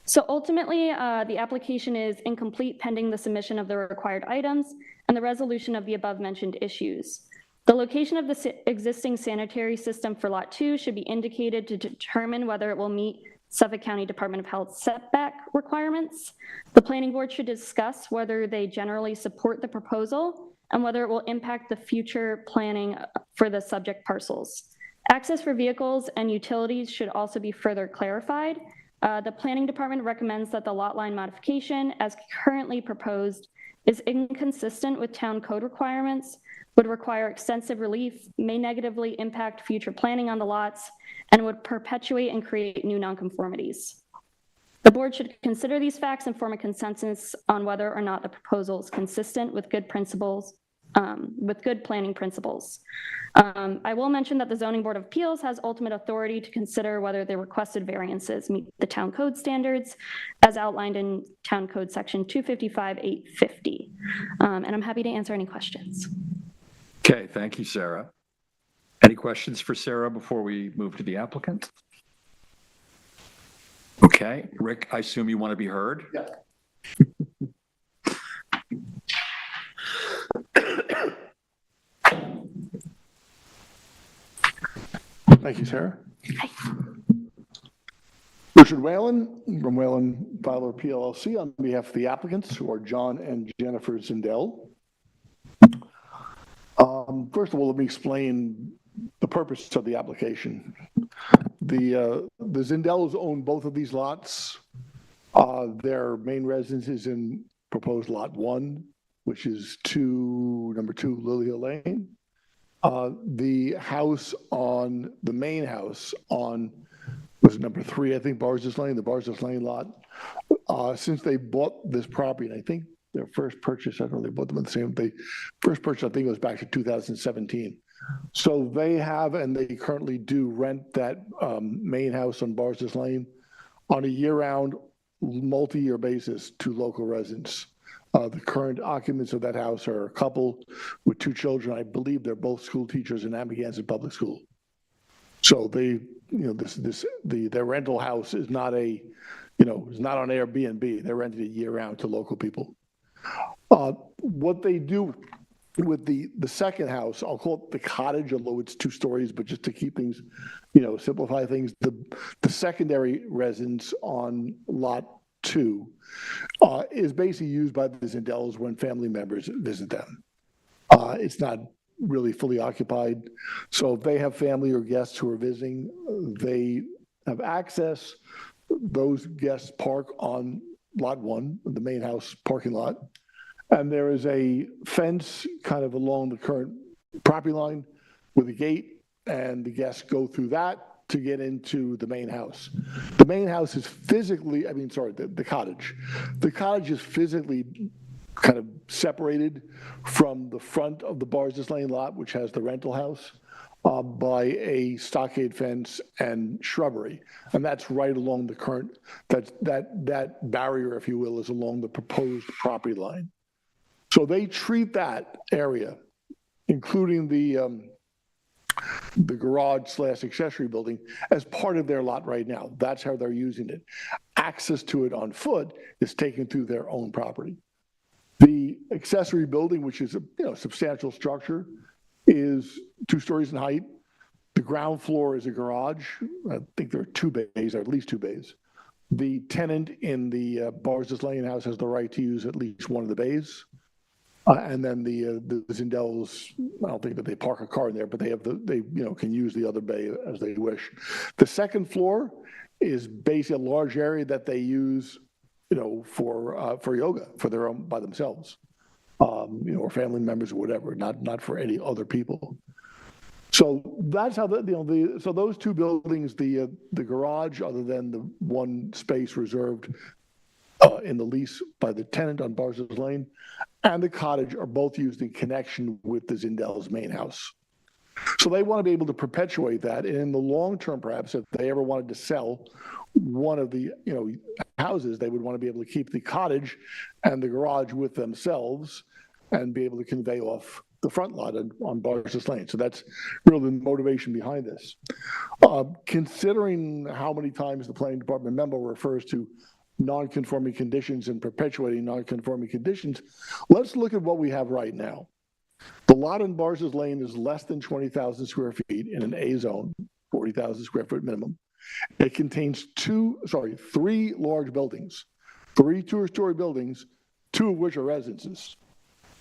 So ultimately, the application is incomplete pending the submission of the required items and the resolution of the above mentioned issues. The location of the existing sanitary system for lot 2 should be indicated to determine whether it will meet Suffolk County Department of Health setback requirements. The planning board should discuss whether they generally support the proposal and whether it will impact the future planning for the subject parcels. Access for vehicles and utilities should also be further clarified. The planning department recommends that the lot line modification as currently proposed is inconsistent with town code requirements, would require extensive relief, may negatively impact future planning on the lots, and would perpetuate and create new nonconformities. The board should consider these facts and form a consensus on whether or not the proposal is consistent with good principles, with good planning principles. I will mention that the Zoning Board of Appeals has ultimate authority to consider whether the requested variances meet the town code standards as outlined in Town Code Section 255-850. And I'm happy to answer any questions. Okay, thank you, Sarah. Any questions for Sarah before we move to the applicant? Okay, Rick, I assume you want to be heard? Yeah. Thank you, Sarah. Richard Whalen from Whalen Fowler PLLC on behalf of the applicants, who are John and Jennifer Zindell. First of all, let me explain the purpose of the application. The Zindells own both of these lots. Their main residence is in proposed lot 1, which is number 2 Lily Hill Lane. The house on the main house on was number 3, I think, Bars's Lane, the Bars's Lane lot. Since they bought this property, and I think their first purchase, I don't know, they bought them at the same, they first purchase, I think, goes back to 2017. So they have, and they currently do rent that main house on Bars's Lane on a year-round, multi-year basis to local residents. The current occupants of that house are a couple with 2 children. I believe they're both school teachers in Amagansett Public School. So they, their rental house is not is not on Airbnb. They're renting it year round to local people. What they do with the second house, I'll call it the cottage, although it's 2 stories, but just to keep things, simplify things, the secondary residence on lot 2 is basically used by the Zindells when family members visit them. It's not really fully occupied. So if they have family or guests who are visiting, they have access. Those guests park on lot 1, the main house parking lot. And there is a fence kind of along the current property line with a gate, and the guests go through that to get into the main house. The main house is physically, the cottage. The cottage is physically kind of separated from the front of the Bars's Lane lot, which has the rental house, by a stockade fence and shrubbery. And that's right along the current, that barrier, if you will, is along the proposed property line. So they treat that area, including the garage / accessory building, as part of their lot right now. That's how they're using it. Access to it on foot is taken through their own property. The accessory building, which is a substantial structure, is 2 stories in height. The ground floor is a garage. I think there are 2 bays, or at least 2 bays. The tenant in the Bars's Lane house has the right to use at least one of the bays. And then the Zindells, I don't think that they park a car in there, but they have can use the other bay as they wish. The second floor is basically a large area that they use, for yoga, for their own, by themselves, or family members or whatever, not for any other people. So that's how so those 2 buildings, the garage, other than the one space reserved in the lease by the tenant on Bars's Lane, and the cottage are both used in connection with the Zindells' main house. So they want to be able to perpetuate that. And in the long term, perhaps, if they ever wanted to sell one of the houses, they would want to be able to keep the cottage and the garage with themselves and be able to convey off the front lot on Bars's Lane. So that's really the motivation behind this. Considering how many times the planning department memo refers to non-conforming conditions and perpetuating non-conforming conditions, let's look at what we have right now. The lot in Bars's Lane is less than 20,000 square feet in an A zone, 40,000 square foot minimum. It contains 3 large buildings, 3 two-story buildings, 2 of which are residences.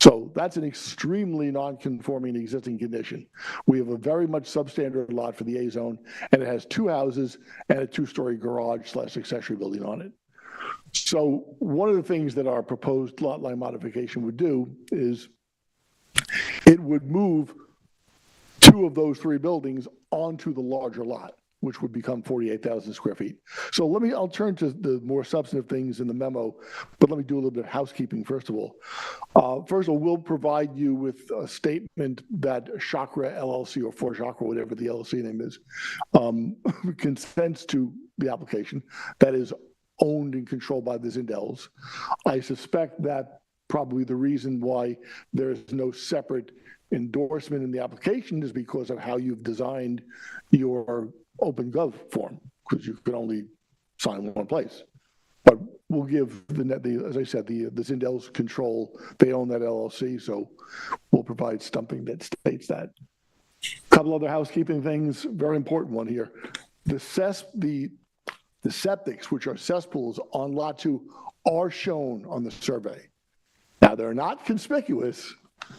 So that's an extremely non-conforming existing condition. We have a very much substandard lot for the A zone, and it has 2 houses and a 2-story garage/accessory building on it. So one of the things that our proposed lot line modification would do is it would move 2 of those 3 buildings onto the larger lot, which would become 48,000 square feet. So I'll turn to the more substantive things in the memo, but let me do a little bit of housekeeping first of all. First of all, we'll provide you with a statement that Chakra LLC, or For Chakra, whatever the LLC name is, consents to the application that is owned and controlled by the Zindells. I suspect that probably the reason why there's no separate endorsement in the application is because of how you've designed your OpenGov form, because you can only sign one place. But we'll give as I said, the Zindells control, they own that LLC, so we'll provide stumping that states that. A couple other housekeeping things, very important one here. The septics, which are cesspools on lot 2, are shown on the survey. Now, they're not conspicuous,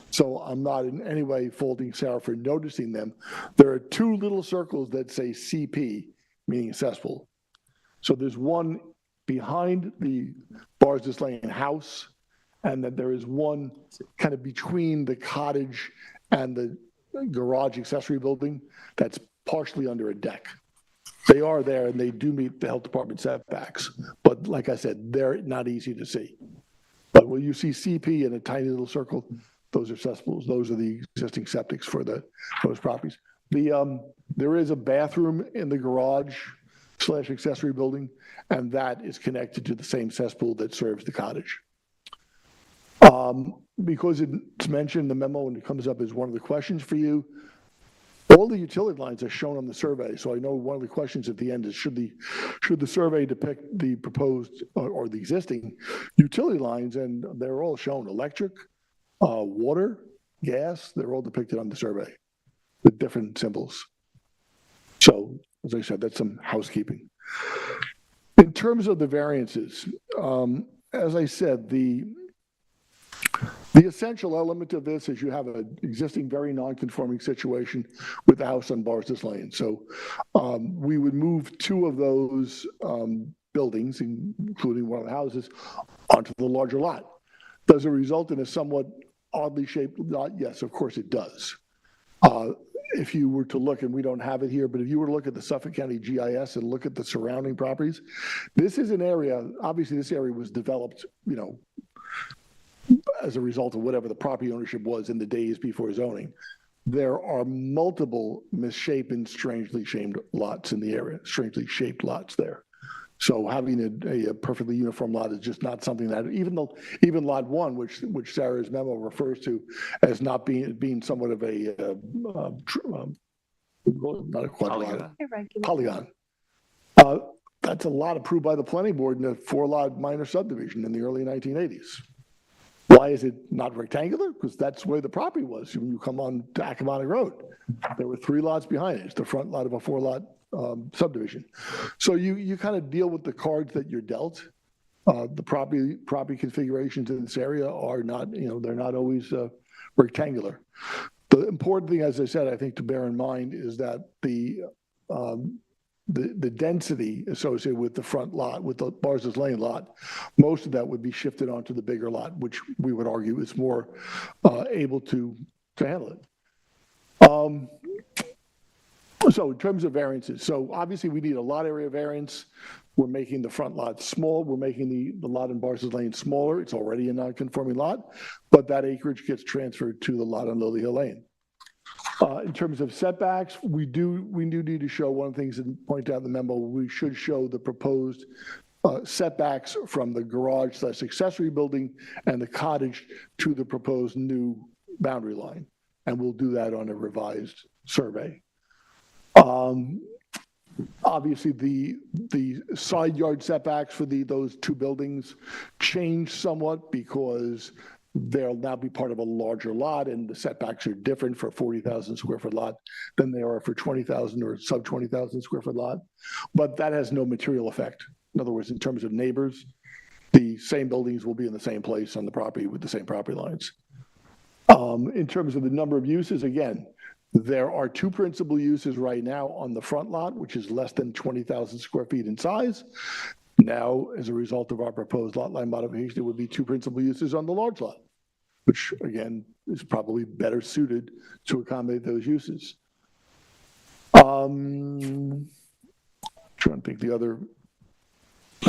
so I'm not in any way faulting Sarah for noticing them. There are 2 little circles that say CP, meaning cesspool. So there's one behind the Bars's Lane house, and then there is one kind of between the cottage and the garage accessory building that's partially under a deck. They are there, and they do meet the health department setbacks. But like I said, they're not easy to see. But when you see CP in a tiny little circle, those are cesspools. Those are the existing septics for those properties. There is a bathroom in the garage/accessory building, and that is connected to the same cesspool that serves the cottage. Because it's mentioned in the memo and it comes up as one of the questions for you, all the utility lines are shown on the survey. So I know one of the questions at the end is should the survey depict the proposed or the existing utility lines, and they're all shown: electric, water, gas. They're all depicted on the survey with different symbols. So as I said, that's some housekeeping. In terms of the variances, as I said, the essential element of this is you have an existing very non-conforming situation with the house on Bars's Lane. So we would move 2 of those buildings, including one of the houses, onto the larger lot. Does it result in a somewhat oddly shaped lot? Yes, of course it does. If you were to look, and we don't have it here, but if you were to look at the Suffolk County GIS and look at the surrounding properties, this is an area, obviously this area was developed, as a result of whatever the property ownership was in the days before zoning. There are multiple misshapen, strangely shaped lots in the area, strangely shaped lots there. So having a perfectly uniform lot is just not something that, even lot 1, which Sarah's memo refers to as not being somewhat of a, not a quadrilateral, polygon. That's a lot approved by the planning board in a 4-lot minor subdivision in the early 1980s. Why is it not rectangular? Because that's where the property was when you come on to Acavani Road. There were 3 lots behind it. It's the front lot of a 4-lot subdivision. So you kind of deal with the cards that you're dealt. The property configurations in this area are not, they're not always rectangular. The important thing, as I said, I think to bear in mind is that the density associated with the front lot, with the Barzas Lane lot, most of that would be shifted onto the bigger lot, which we would argue is more able to handle it. So in terms of variances, so obviously we need a lot area variance. We're making the front lot small. We're making the lot in Barzas Lane smaller. It's already a non-conforming lot, but that acreage gets transferred to the lot on Lily Hill Lane. In terms of setbacks, we do need to show one of the things that point out in the memo. We should show the proposed setbacks from the garage/accessory building and the cottage to the proposed new boundary line, and we'll do that on a revised survey. Obviously, the side yard setbacks for those 2 buildings changed somewhat because they'll now be part of a larger lot, and the setbacks are different for a 40,000 square foot lot than they are for 20,000 or sub 20,000 square foot lot. But that has no material effect. In other words, in terms of neighbors, the same buildings will be in the same place on the property with the same property lines. In terms of the number of uses, again, there are 2 principal uses right now on the front lot, which is less than 20,000 square feet in size. Now, as a result of our proposed lot line modification, there would be 2 principal uses on the large lot, which again is probably better suited to accommodate those uses. Trying to think the other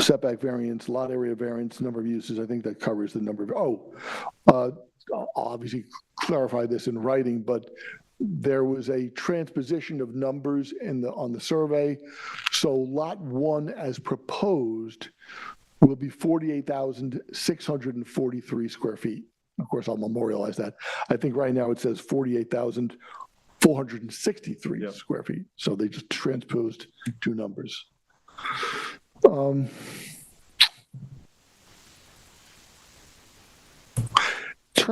setback variance, lot area variance, number of uses. I think that covers the number of. I'll obviously clarify this in writing, but there was a transposition of numbers on the survey. So lot 1 as proposed will be 48,643 square feet. Of course, I'll memorialize that. I think right now it says 48,463 square feet. So they just transposed 2 numbers. In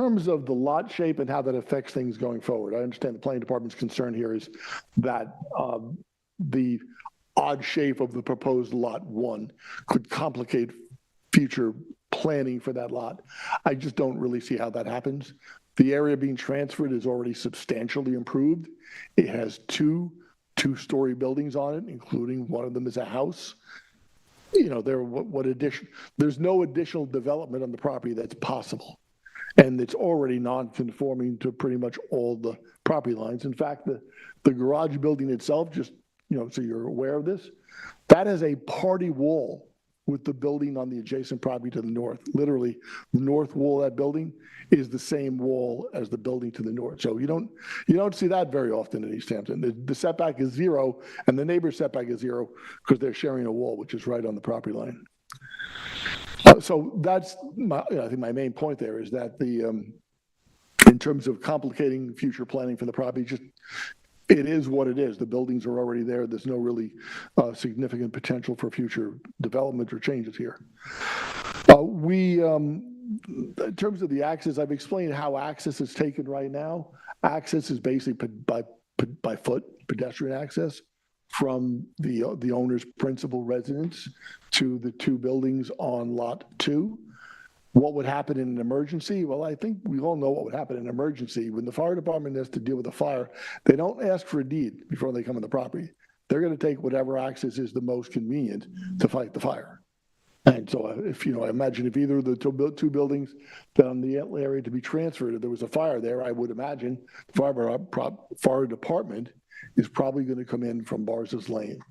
terms of the lot shape and how that affects things going forward, I understand the planning department's concern here is that the odd shape of the proposed lot 1 could complicate future planning for that lot. I just don't really see how that happens. The area being transferred is already substantially improved. It has 2 2-story buildings on it, including one of them is a house. There's no additional development on the property that's possible. And it's already non-conforming to pretty much all the property lines. In fact, the garage building itself, just, so you're aware of this, that has a party wall with the building on the adjacent property to the north. Literally, the north wall of that building is the same wall as the building to the north. So you don't see that very often in East Hampton. The setback is 0, and the neighbor's setback is 0 because they're sharing a wall, which is right on the property line. So that's I think my main point there is that in terms of complicating future planning for the property, it is what it is. The buildings are already there. There's no really significant potential for future development or changes here. In terms of the access, I've explained how access is taken right now. Access is basically by foot, pedestrian access, from the owner's principal residence to the 2 buildings on lot 2. What would happen in an emergency? Well, I think we all know what would happen in an emergency. When the fire department has to deal with a fire, they don't ask for a deed before they come on the property. They're going to take whatever access is the most convenient to fight the fire. And so if, I imagine if either of the 2 buildings that on the area to be transferred, if there was a fire there, I would imagine the fire department is probably going to come in from Barzas Lane.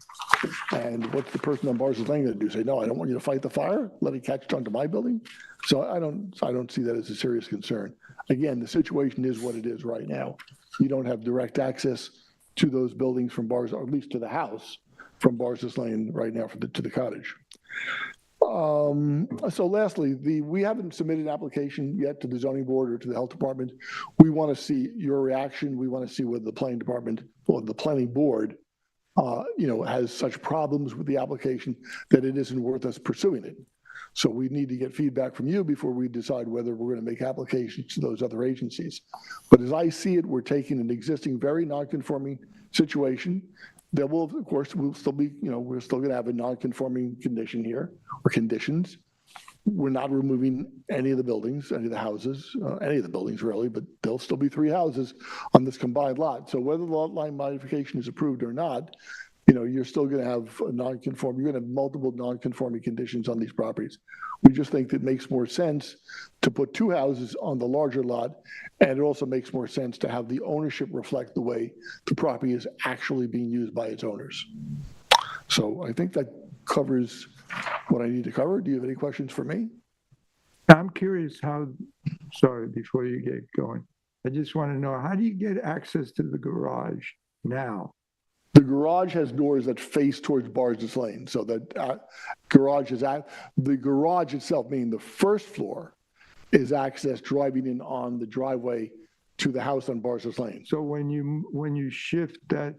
And what's the person on Barzas Lane going to do? Say, no, I don't want you to fight the fire. Let it catch onto my building. So I don't see that as a serious concern. Again, the situation is what it is right now. You don't have direct access to those buildings from Barzas, or at least to the house from Barzas Lane right now to the cottage. So lastly, we haven't submitted an application yet to the zoning board or to the health department. We want to see your reaction. We want to see whether the planning department or the planning board, has such problems with the application that it isn't worth us pursuing it. So we need to get feedback from you before we decide whether we're going to make applications to those other agencies. But as I see it, we're taking an existing, very non-conforming situation. There will, of course, we're still going to have a non-conforming condition here, or conditions. We're not removing any of the buildings, any of the houses, any of the buildings really, but there'll still be 3 houses on this combined lot. So whether the lot line modification is approved or not, you're still going to have a non-conforming, you're going to have multiple non-conforming conditions on these properties. We just think it makes more sense to put 2 houses on the larger lot, and it also makes more sense to have the ownership reflect the way the property is actually being used by its owners. So I think that covers what I need to cover. Do you have any questions for me? I'm curious sorry, before you get going, I just want to know, how do you get access to the garage now? The garage has doors that face towards Bars's Lane, so that the garage itself, meaning the first floor, is accessed driving in on the driveway to the house on Bars's Lane. So when you shift that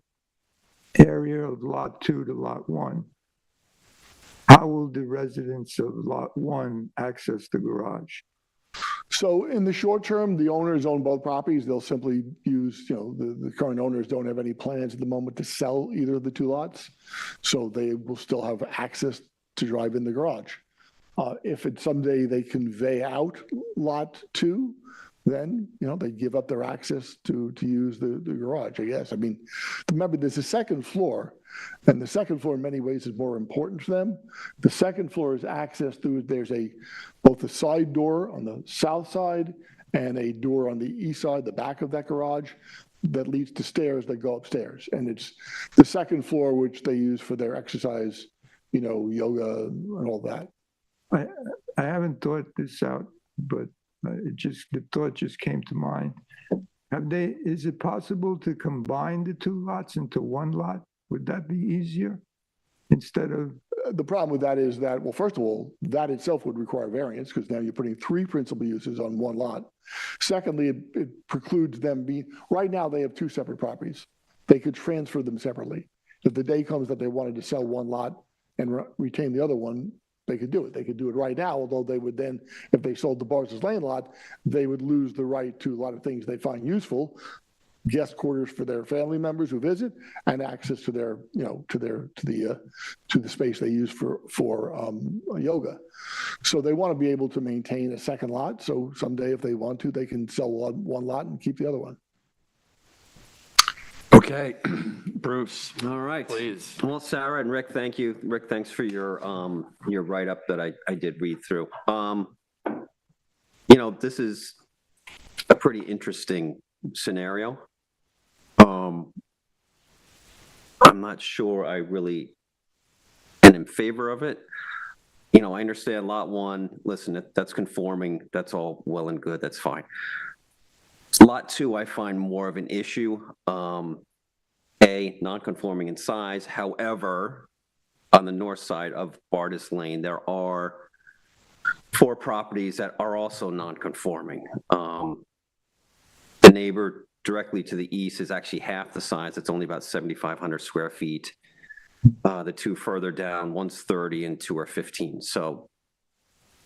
area of lot 2 to lot 1, how will the residents of lot 1 access the garage? So in the short term, the owners own both properties. They'll simply use, the current owners don't have any plans at the moment to sell either of the 2 lots. So they will still have access to drive in the garage. If someday they convey out lot 2, then, they give up their access to use the garage, I guess. I mean, remember, there's a second floor, and the second floor in many ways is more important to them. The second floor is accessed through, there's both a side door on the south side and a door on the east side, the back of that garage, that leads to stairs that go upstairs. And it's the second floor, which they use for their exercise, yoga and all that. I haven't thought this out, but the thought just came to mind. Is it possible to combine the 2 lots into 1 lot? Would that be easier instead of? The problem with that is that, well, first of all, that itself would require variance because now you're putting 3 principal uses on 1 lot. Secondly, it precludes them right now they have 2 separate properties. They could transfer them separately. If the day comes that they wanted to sell 1 lot and retain the other one, they could do it. They could do it right now, although they would then, if they sold the Bars's Lane lot, they would lose the right to a lot of things they find useful, guest quarters for their family members who visit, and access to their, to the space they use for yoga. So they want to be able to maintain a second lot. So someday, if they want to, they can sell 1 lot and keep the other one. Okay, Bruce. All right. Please. Well, Sarah and Rick, thank you. Rick, thanks for your write-up that I did read through. This is a pretty interesting scenario. I'm not sure I really am in favor of it. I understand lot 1, listen, that's conforming, that's all well and good, that's fine. Lot 2, I find more of an issue. Non-conforming in size. However, on the north side of Bars's Lane, there are 4 properties that are also non-conforming. The neighbor directly to the east is actually half the size. It's only about 7,500 square feet. The 2 further down, one's 30 and 2 are 15. So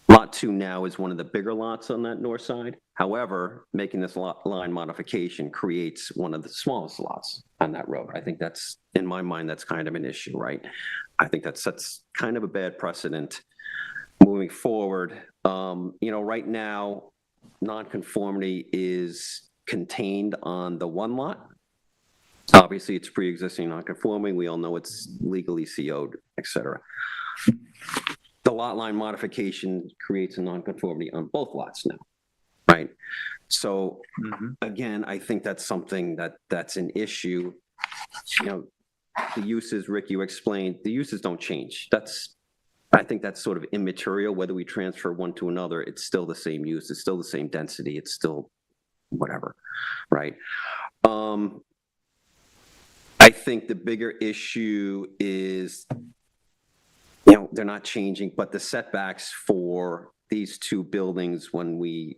lot 2 now is one of the bigger lots on that north side. However, making this lot line modification creates one of the smallest lots on that road. I think that's, in my mind, that's kind of an issue, right? I think that sets kind of a bad precedent moving forward. Right now, nonconformity is contained on the 1 lot. Obviously, it's pre-existing nonconforming. We all know it's legally CO'd, et cetera. The lot line modification creates a nonconformity on both lots now, right? So again, I think that's something that's an issue. The uses, Rick, you explained, the uses don't change. I think that's sort of immaterial. Whether we transfer one to another, it's still the same use. It's still the same density. It's still whatever, right? I think the bigger issue is, they're not changing, but the setbacks for these 2 buildings, when we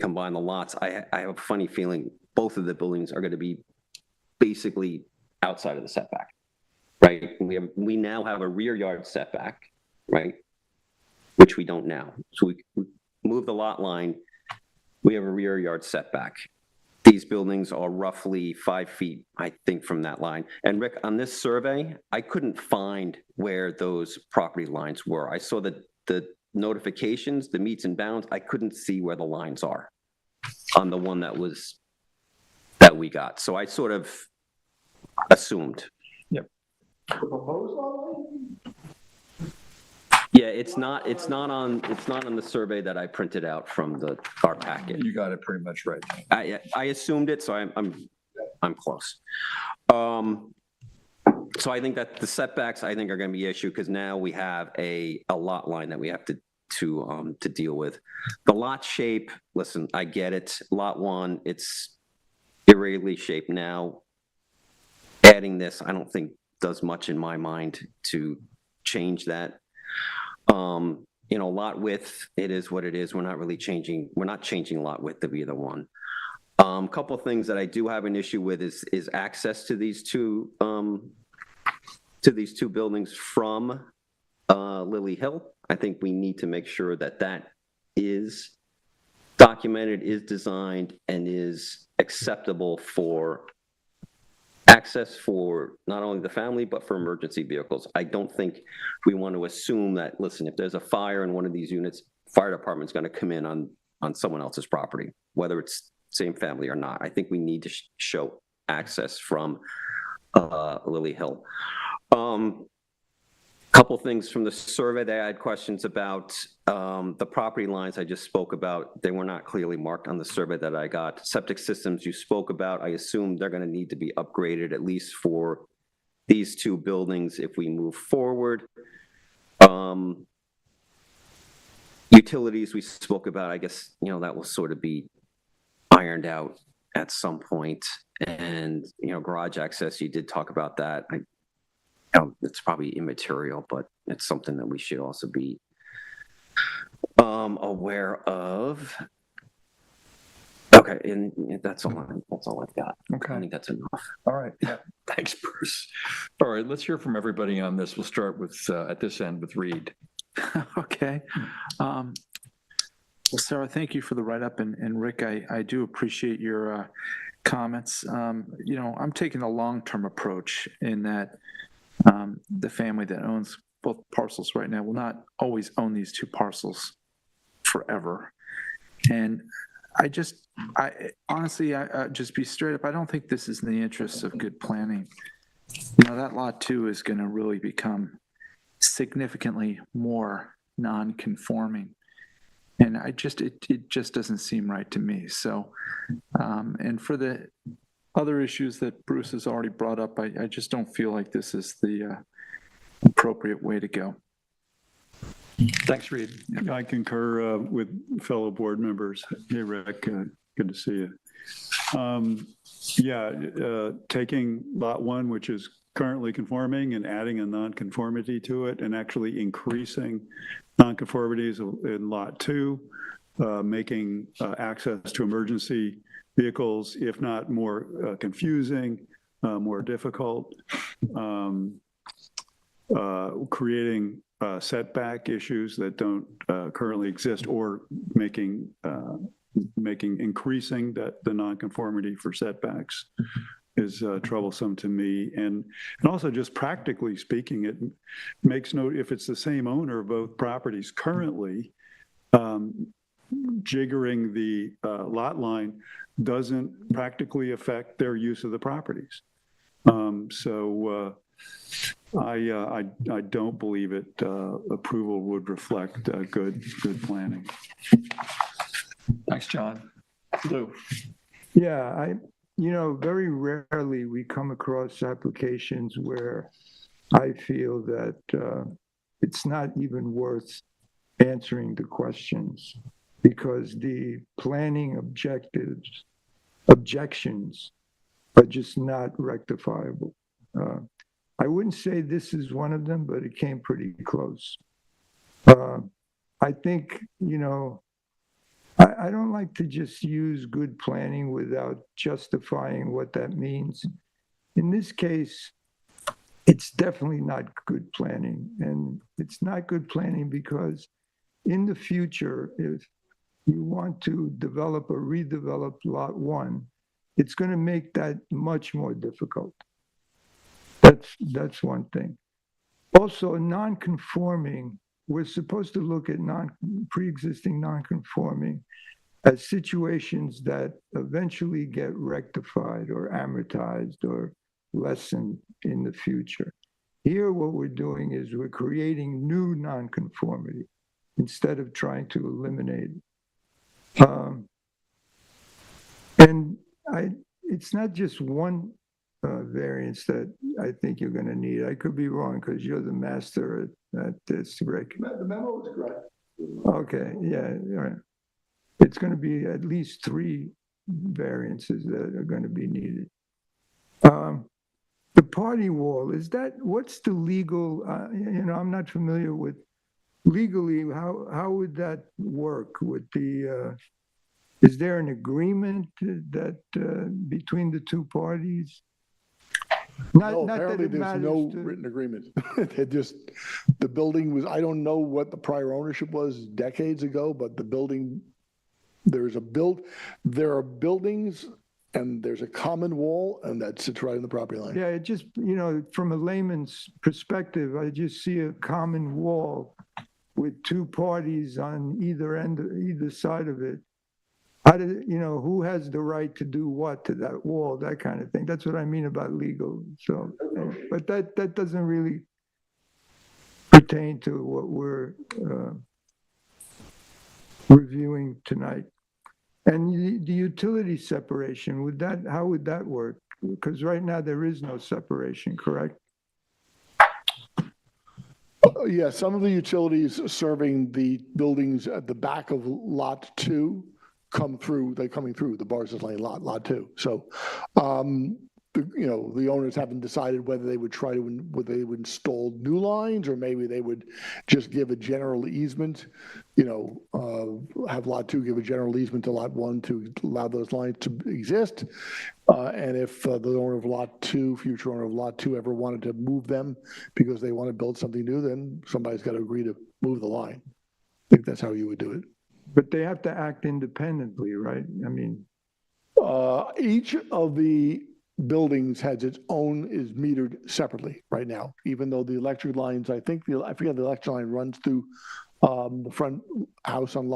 combine the lots, I have a funny feeling both of the buildings are going to be basically outside of the setback, right? We now have a rear yard setback, right? which we don't now. So we move the lot line, we have a rear yard setback. These buildings are roughly 5 feet, I think, from that line. And Rick, on this survey, I couldn't find where those property lines were. I saw the notifications, the meets and bounds. I couldn't see where the lines are on the one that we got. So I sort of assumed. Yep. Yeah, it's not on the survey that I printed out from our packet. You got it pretty much right. I assumed it, so I'm close. So I think that the setbacks, I think, are going to be an issue because now we have a lot line that we have to deal with. The lot shape, listen, I get it. Lot 1, it's irregularly shaped now. Adding this, I don't think does much in my mind to change that. Lot width, it is what it is. We're not changing lot width of either one. Couple of things that I do have an issue with is access to these two buildings from Lily Hill. I think we need to make sure that is documented, is designed, and is acceptable for access for not only the family, but for emergency vehicles. I don't think we want to assume that, listen, if there's a fire in one of these units, fire department's going to come in on someone else's property, whether it's same family or not. I think we need to show access from Lily Hill. Couple things from the survey that I had questions about. The property lines I just spoke about, they were not clearly marked on the survey that I got. Septic systems you spoke about, I assume they're going to need to be upgraded at least for these two buildings if we move forward. Utilities we spoke about, I guess, that will sort of be ironed out at some point. And, garage access, you did talk about that. It's probably immaterial, but it's something that we should also be aware of. Okay, and that's all I've got. Okay. I think that's enough. All right. Yeah. Thanks, Bruce. All right, let's hear from everybody on this. We'll start with, at this end, with Reed. Okay. Well, Sarah, thank you for the write-up, and Rick, I do appreciate your comments. I'm taking a long-term approach in that the family that owns both parcels right now will not always own these two parcels forever. And I just be straight up, I don't think this is in the interests of good planning. That lot 2 is going to really become significantly more non-conforming. And it just doesn't seem right to me. So, and for the other issues that Bruce has already brought up, I just don't feel like this is the appropriate way to go. Thanks, Reed. I concur with fellow board members. Hey, Rick, good to see you. Taking lot 1, which is currently conforming, and adding a nonconformity to it, and actually increasing nonconformities in lot 2, making access to emergency vehicles, if not more confusing, more difficult, creating setback issues that don't currently exist, or increasing the nonconformity for setbacks is troublesome to me. And also, just practically speaking, it makes note, if it's the same owner of both properties currently, jiggering the lot line doesn't practically affect their use of the properties. So I don't believe approval would reflect good planning. Thanks, John. Lou. Yeah, very rarely we come across applications where I feel that it's not even worth answering the questions, because the planning objections are just not rectifiable. I wouldn't say this is one of them, but it came pretty close. I think, I don't like to just use good planning without justifying what that means. In this case, it's definitely not good planning. And it's not good planning because in the future, if you want to develop or redevelop Lot 1, it's going to make that much more difficult. That's one thing. Also, non-conforming, we're supposed to look at pre-existing non-conforming as situations that eventually get rectified or amortized or lessened in the future. Here, what we're doing is we're creating new nonconformity instead of trying to eliminate it. It's not just one variance that I think you're going to need. I could be wrong because you're the master at this, Rick. The memo is correct. Okay, yeah, all right. It's going to be at least 3 variances that are going to be needed. The party wall, what's the legal, I'm not familiar with legally, how would that work with is there an agreement that between the 2 parties? No, apparently there's no written agreement. The building was, I don't know what the prior ownership was decades ago, but the building, there are buildings and there's a common wall and that sits right in the property line. Yeah, it just, from a layman's perspective, I just see a common wall with 2 parties on either side of it. Who has the right to do what to that wall, that kind of thing. That's what I mean about legal. So, but that doesn't really pertain to what we're reviewing tonight. And the utility separation, how would that work? Because right now there is no separation, correct? Yeah, some of the utilities serving the buildings at the back of Lot 2 they're coming through the Barzas Lane Lot 2. So, the owners haven't decided whether they would they would install new lines or maybe they would just give a general easement, have Lot 2 give a general easement to Lot 1 to allow those lines to exist. And if the owner of Lot 2, future owner of Lot 2 ever wanted to move them because they want to build something new, then somebody's got to agree to move the line. I think that's how you would do it. But they have to act independently, right? I mean, each of the buildings is metered separately right now, even though the electric lines, I forget the electric line runs through the front house on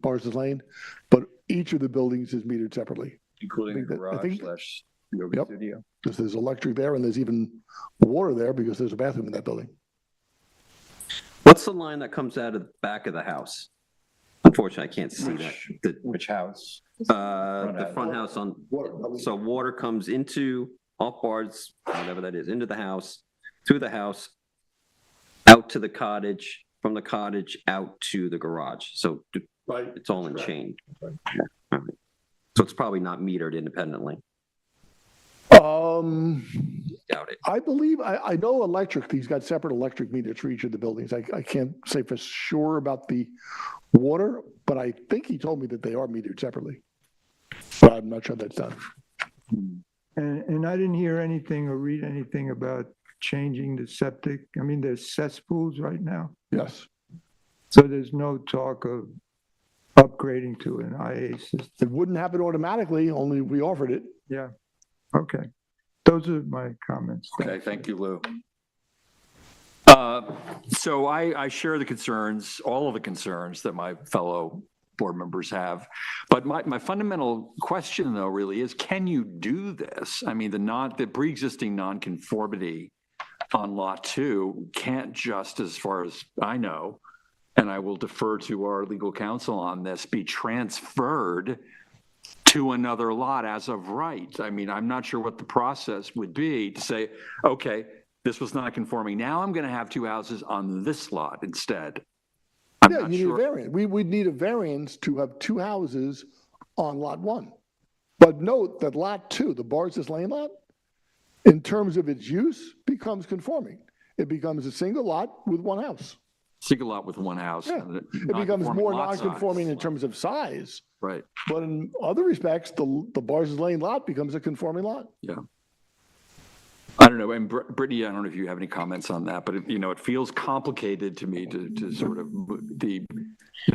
Barzas Lane, but each of the buildings is metered separately. Including the garage / yoga studio. Because there's electric there and there's even water there because there's a bathroom in that building. What's the line that comes out of the back of the house? Unfortunately, I can't see that. Which house? The front house so water comes off Bard's, whatever that is, into the house, through the house, out to the cottage, from the cottage out to the garage. So it's all in chain. Yeah. All right. So it's probably not metered independently. Doubt it. I believe, I know electric, he's got separate electric meters for each of the buildings. I can't say for sure about the water, but I think he told me that they are metered separately. But I'm not sure that's done. and I didn't hear anything or read anything about changing the septic. I mean, there's cesspools right now. Yes. So there's no talk of upgrading to an IA system. It wouldn't happen automatically, only we offered it. Yeah. Okay. Those are my comments. Okay, thank you, Lou. So I share the concerns, all of the concerns that my fellow board members have. But my fundamental question, though, really is, can you do this? I mean, the pre-existing nonconformity on Lot 2 can't just, as far as I know, and I will defer to our legal counsel on this, be transferred to another lot as of right. I mean, I'm not sure what the process would be to say, okay, this was not conforming. Now I'm going to have 2 houses on this lot instead. I'm not you sure. need a variance. We'd need a variance to have 2 houses on Lot 1. But note that Lot 2, the Barzas Lane lot, in terms of its use, becomes conforming. It becomes a single lot with 1 house. Single lot with 1 house. Yeah. It becomes more non-conforming in terms of size. Right. But in other respects, the Barzas Lane lot becomes a conforming lot. Yeah. don't know, and Brittany, I don't know if you have any comments on that, but it feels complicated to me to sort of, the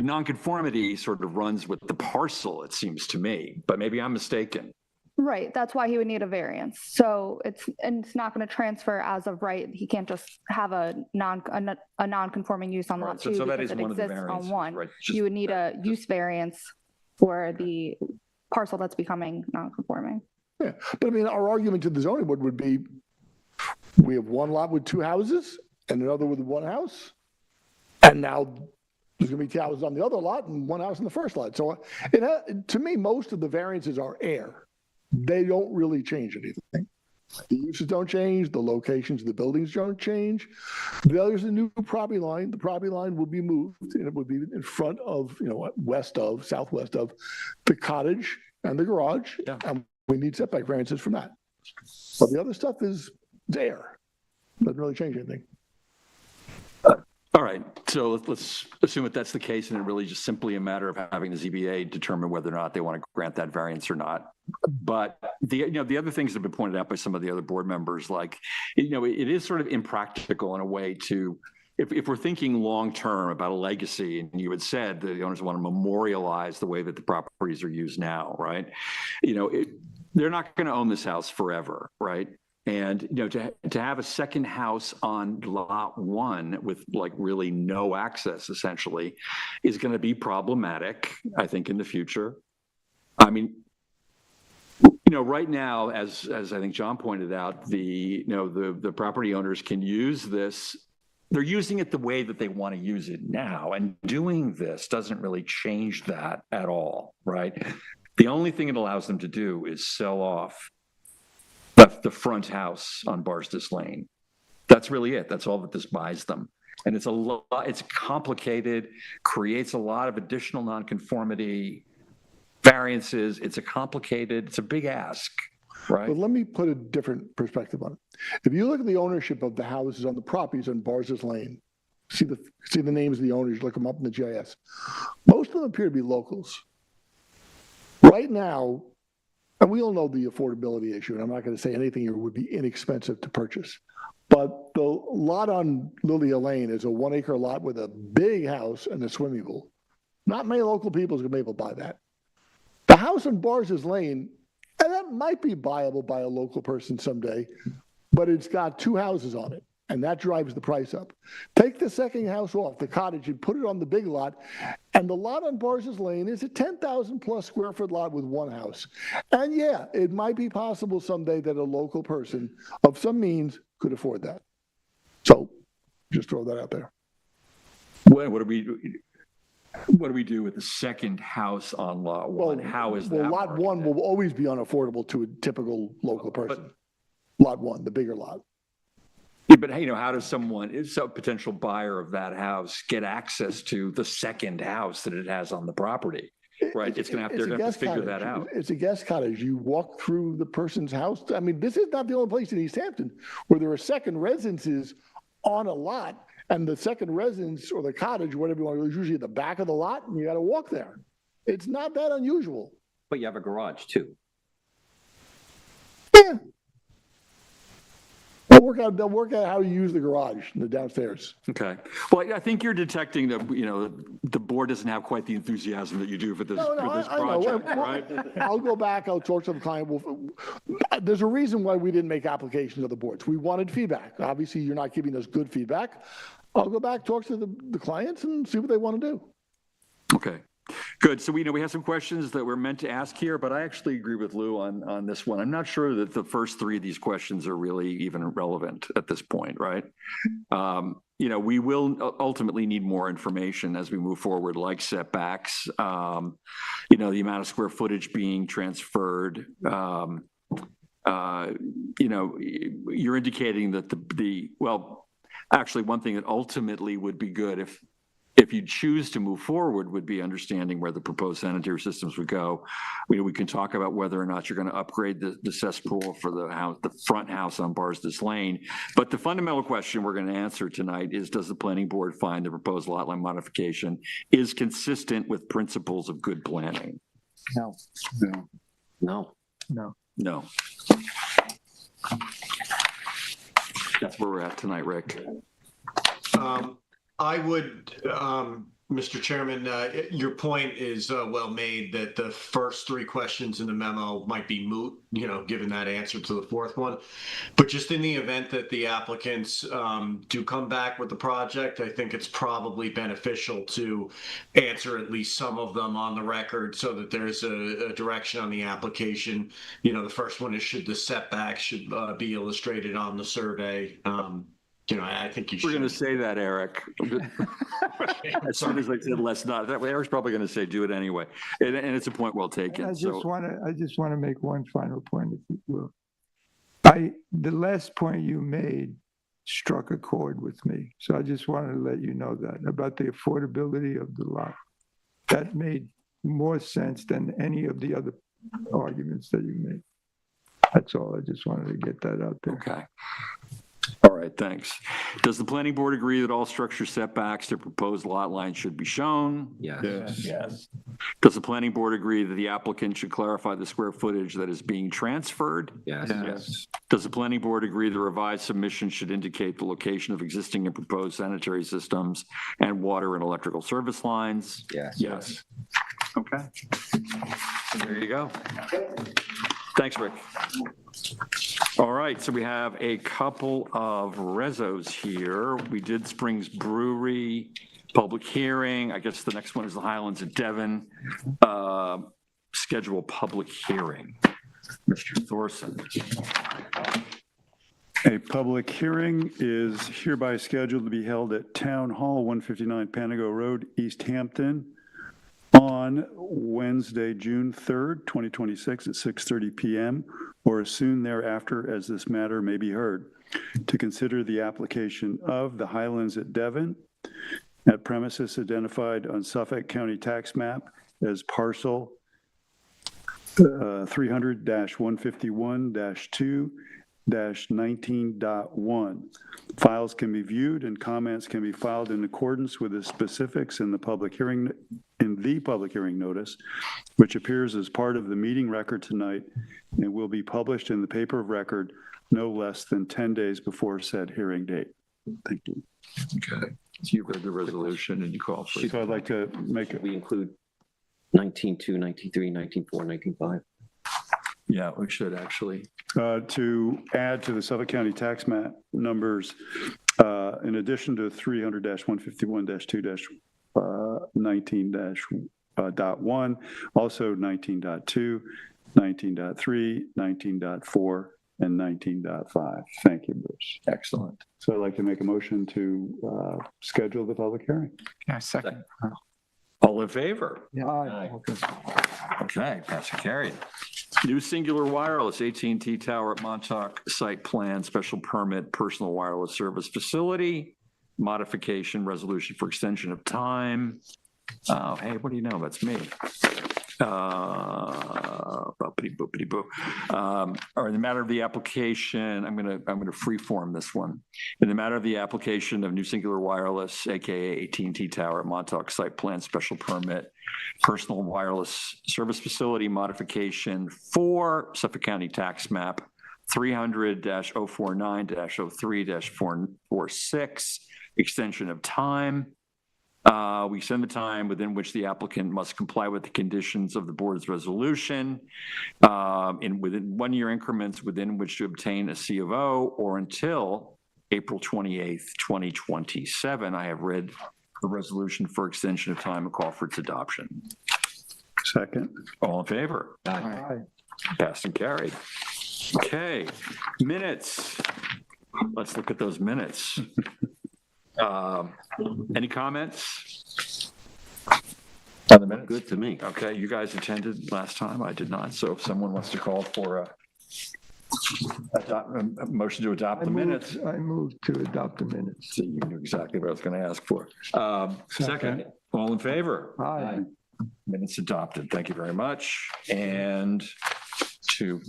nonconformity sort of runs with the parcel, it seems to me, but maybe I'm mistaken. Right, that's why he would need a variance. So it's not going to transfer as of right. He can't just have a non-conforming use on lot Right, two so that because is it one of the exists on variances, one. right? You would need a use variance for the parcel that's becoming non-conforming. Yeah, but I mean, our argument to the zoning board would be, we have one lot with two houses and another with one house. And now there's gonna be two houses on the other lot and one house in the first lot. So to me, most of the variances are air. They don't really change anything. The uses don't change, the locations of the buildings don't change. There's a new property line. The property line will be moved and it would be in front of, southwest of the cottage and the garage. Yeah. And we need setback variances from that. But the other stuff is there. Doesn't really change anything. All right, so let's assume that that's the case, and it really just simply a matter of having the ZBA determine whether or not they want to grant that variance or not. But the other things that have been pointed out by some of the other board members, like, it is sort of impractical in a way to, if we're thinking long-term about a legacy, and you had said that the owners want to memorialize the way that the properties are used now, right? They're not going to own this house forever, right? And, to have a second house on lot one with like really no access essentially is going to be problematic, I think, in the future. I mean, right now, as I think John pointed out, the property owners can use this. They're using it the way that they want to use it now. And doing this doesn't really change that at all, right? The only thing it allows them to do is sell off the front house on Barsdas Lane. That's really it. That's all that this buys them. And it's complicated, creates a lot of additional nonconformity variances. It's a big ask, right? But let me put a different perspective on it. If you look at the ownership of the houses on the properties on Barsdas Lane, see the names of the owners, look them up in the GIS. Most of them appear to be locals. Right now, and we all know the affordability issue, and I'm not going to say anything here would be inexpensive to purchase. But the lot on Lilia Lane is a 1 acre lot with a big house and a swimming pool. Not many local people are going to be able to buy that. The house on Barsdas Lane, and that might be buyable by a local person someday, but it's got two houses on it, and that drives the price up. Take the second house off, the cottage, and put it on the big lot, and the lot on Barsdas Lane is a 10,000 plus square foot lot with one house. And yeah, it might be possible someday that a local person of some means could afford that. So just throw that out there. What do we do with the second house on lot one? How is that? Well, lot work? one will always be unaffordable to a typical local person. Lot one, the bigger lot. Yeah, but how does a potential buyer of that house get access to the second house that it has on the property? Right, they're going to have to figure that out. It's a guest cottage. You walk through the person's house. I mean, this is not the only place in East Hampton where there are second residences on a lot, and the second residence or the cottage, whatever you want to do, is usually at the back of the lot, and you got to walk there. It's not that unusual. But you have a garage too. Yeah. They'll work out how you use the garage, the downstairs. Okay. Well, I think you're detecting that, the board doesn't have quite the enthusiasm that you do for this, project, right? I'll go back, I'll talk to the client. There's a reason why we didn't make applications to the boards. We wanted feedback. Obviously, you're not giving us good feedback. I'll go back, talk to the clients and see what they want to do. Okay. Good. So we have some questions that we're meant to ask here, but I actually agree with Lou on this one. I'm not sure that the first three of these questions are really even relevant at this point, right? We will ultimately need more information as we move forward, like setbacks, the amount of square footage being transferred. You're indicating that actually one thing that ultimately would be good if you choose to move forward would be understanding where the proposed sanitary systems would go. We can talk about whether or not you're going to upgrade the cesspool for the front house on Barsdas Lane. But the fundamental question we're going to answer tonight is, does the planning board find the proposed lot line modification is consistent with principles of good planning? No. No. No. That's where we're at tonight, Rick. I would, Mr. Chairman, your point is well made that the first three questions in the memo might be moot, given that answer to the fourth one. But just in the event that the applicants do come back with the project, I think it's probably beneficial to answer at least some of them on the record so that there's a direction on the application. The first one is, should the setback should be illustrated on the survey? I think you should. We're going to say that, Eric. As soon as I said let's not, that way Eric's probably going to say do it anyway. And it's a point well taken. I just want to make one final point, if you will. The last point you made struck a chord with me. So I just wanted to let you know that about the affordability of the lot. That made more sense than any of the other arguments that you made. That's all. I just wanted to get that out there. Okay. All right, thanks. Does the planning board agree that all structure setbacks to proposed lot lines should be shown? Yes. Yes. Does the planning board agree that the applicant should clarify the square footage that is being transferred? Yes. Yes. Does the planning board agree the revised submission should indicate the location of existing and proposed sanitary systems and water and electrical service lines? Yes. Yes. Okay. There you go. Thanks, Rick. All right, so we have a couple of resos here. We did Springs Brewery, public hearing. I guess the next one is the Highlands at Devon. Schedule public hearing. Mr. Thorson. A public hearing is hereby scheduled to be held at Town Hall, 159 Panago Road, East Hampton, on Wednesday, June 3rd, 2026 at 6:30 PM, or as soon thereafter as this matter may be heard, to consider the application of the Highlands at Devon at premises identified on Suffolk County tax map as parcel 300-151-2-19.1. Files can be viewed and comments can be filed in accordance with the specifics in the public hearing notice, which appears as part of the meeting record tonight and will be published in the paper of record no less than 10 days before said hearing date. Thank you. Okay. You read the resolution and you called for it. So I'd like to make it. We include 19.2, 19.3, 19.4, 19.5. Yeah, we should actually. To add to the Suffolk County tax map numbers, in addition to 300-151-2-19.1, also 19.2, 19.3, 19.4, and 19.5. Thank you, Bruce. Excellent. So I'd like to make a motion to schedule the public hearing. Yeah, second. All in favor? Aye. Okay, pass and carried. New Singular Wireless, AT&T Tower at Montauk Site Plan, Special Permit, Personal Wireless Service Facility, Modification, Resolution for Extension of Time. Hey, what do you know? That's me. Boopity-boopity-boo. All right, in the matter of the application, I'm gonna freeform this one. In the matter of the application of New Singular Wireless, AKA AT&T Tower at Montauk Site Plan Special Permit, Personal Wireless Service Facility Modification for Suffolk County Tax Map 300-049-03-446, extension of time. We extend the time within which the applicant must comply with the conditions of the board's resolution within 1 year increments within which to obtain a C of O, or until April 28th, 2027. I have read the resolution for extension of time and call for its adoption. Second. All in favor? Aye. Passed and carried. Okay, minutes. Let's look at those minutes. Any comments on the minutes? Good to me. Okay, you guys attended last time. I did not. So if someone wants to call for a motion to adopt the minutes. I moved to adopt the minutes. So you knew exactly what I was going to ask for. Second, all in favor? Aye. Minutes adopted. Thank you very much. And to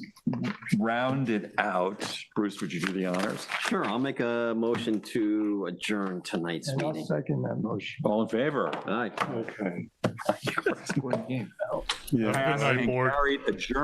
round it out, Bruce, would you do the honors? Sure, I'll make a motion to adjourn tonight's And I'll meeting. second that motion. All in favor? Aye. Okay. Yeah. Have a good night, board. Adjourned.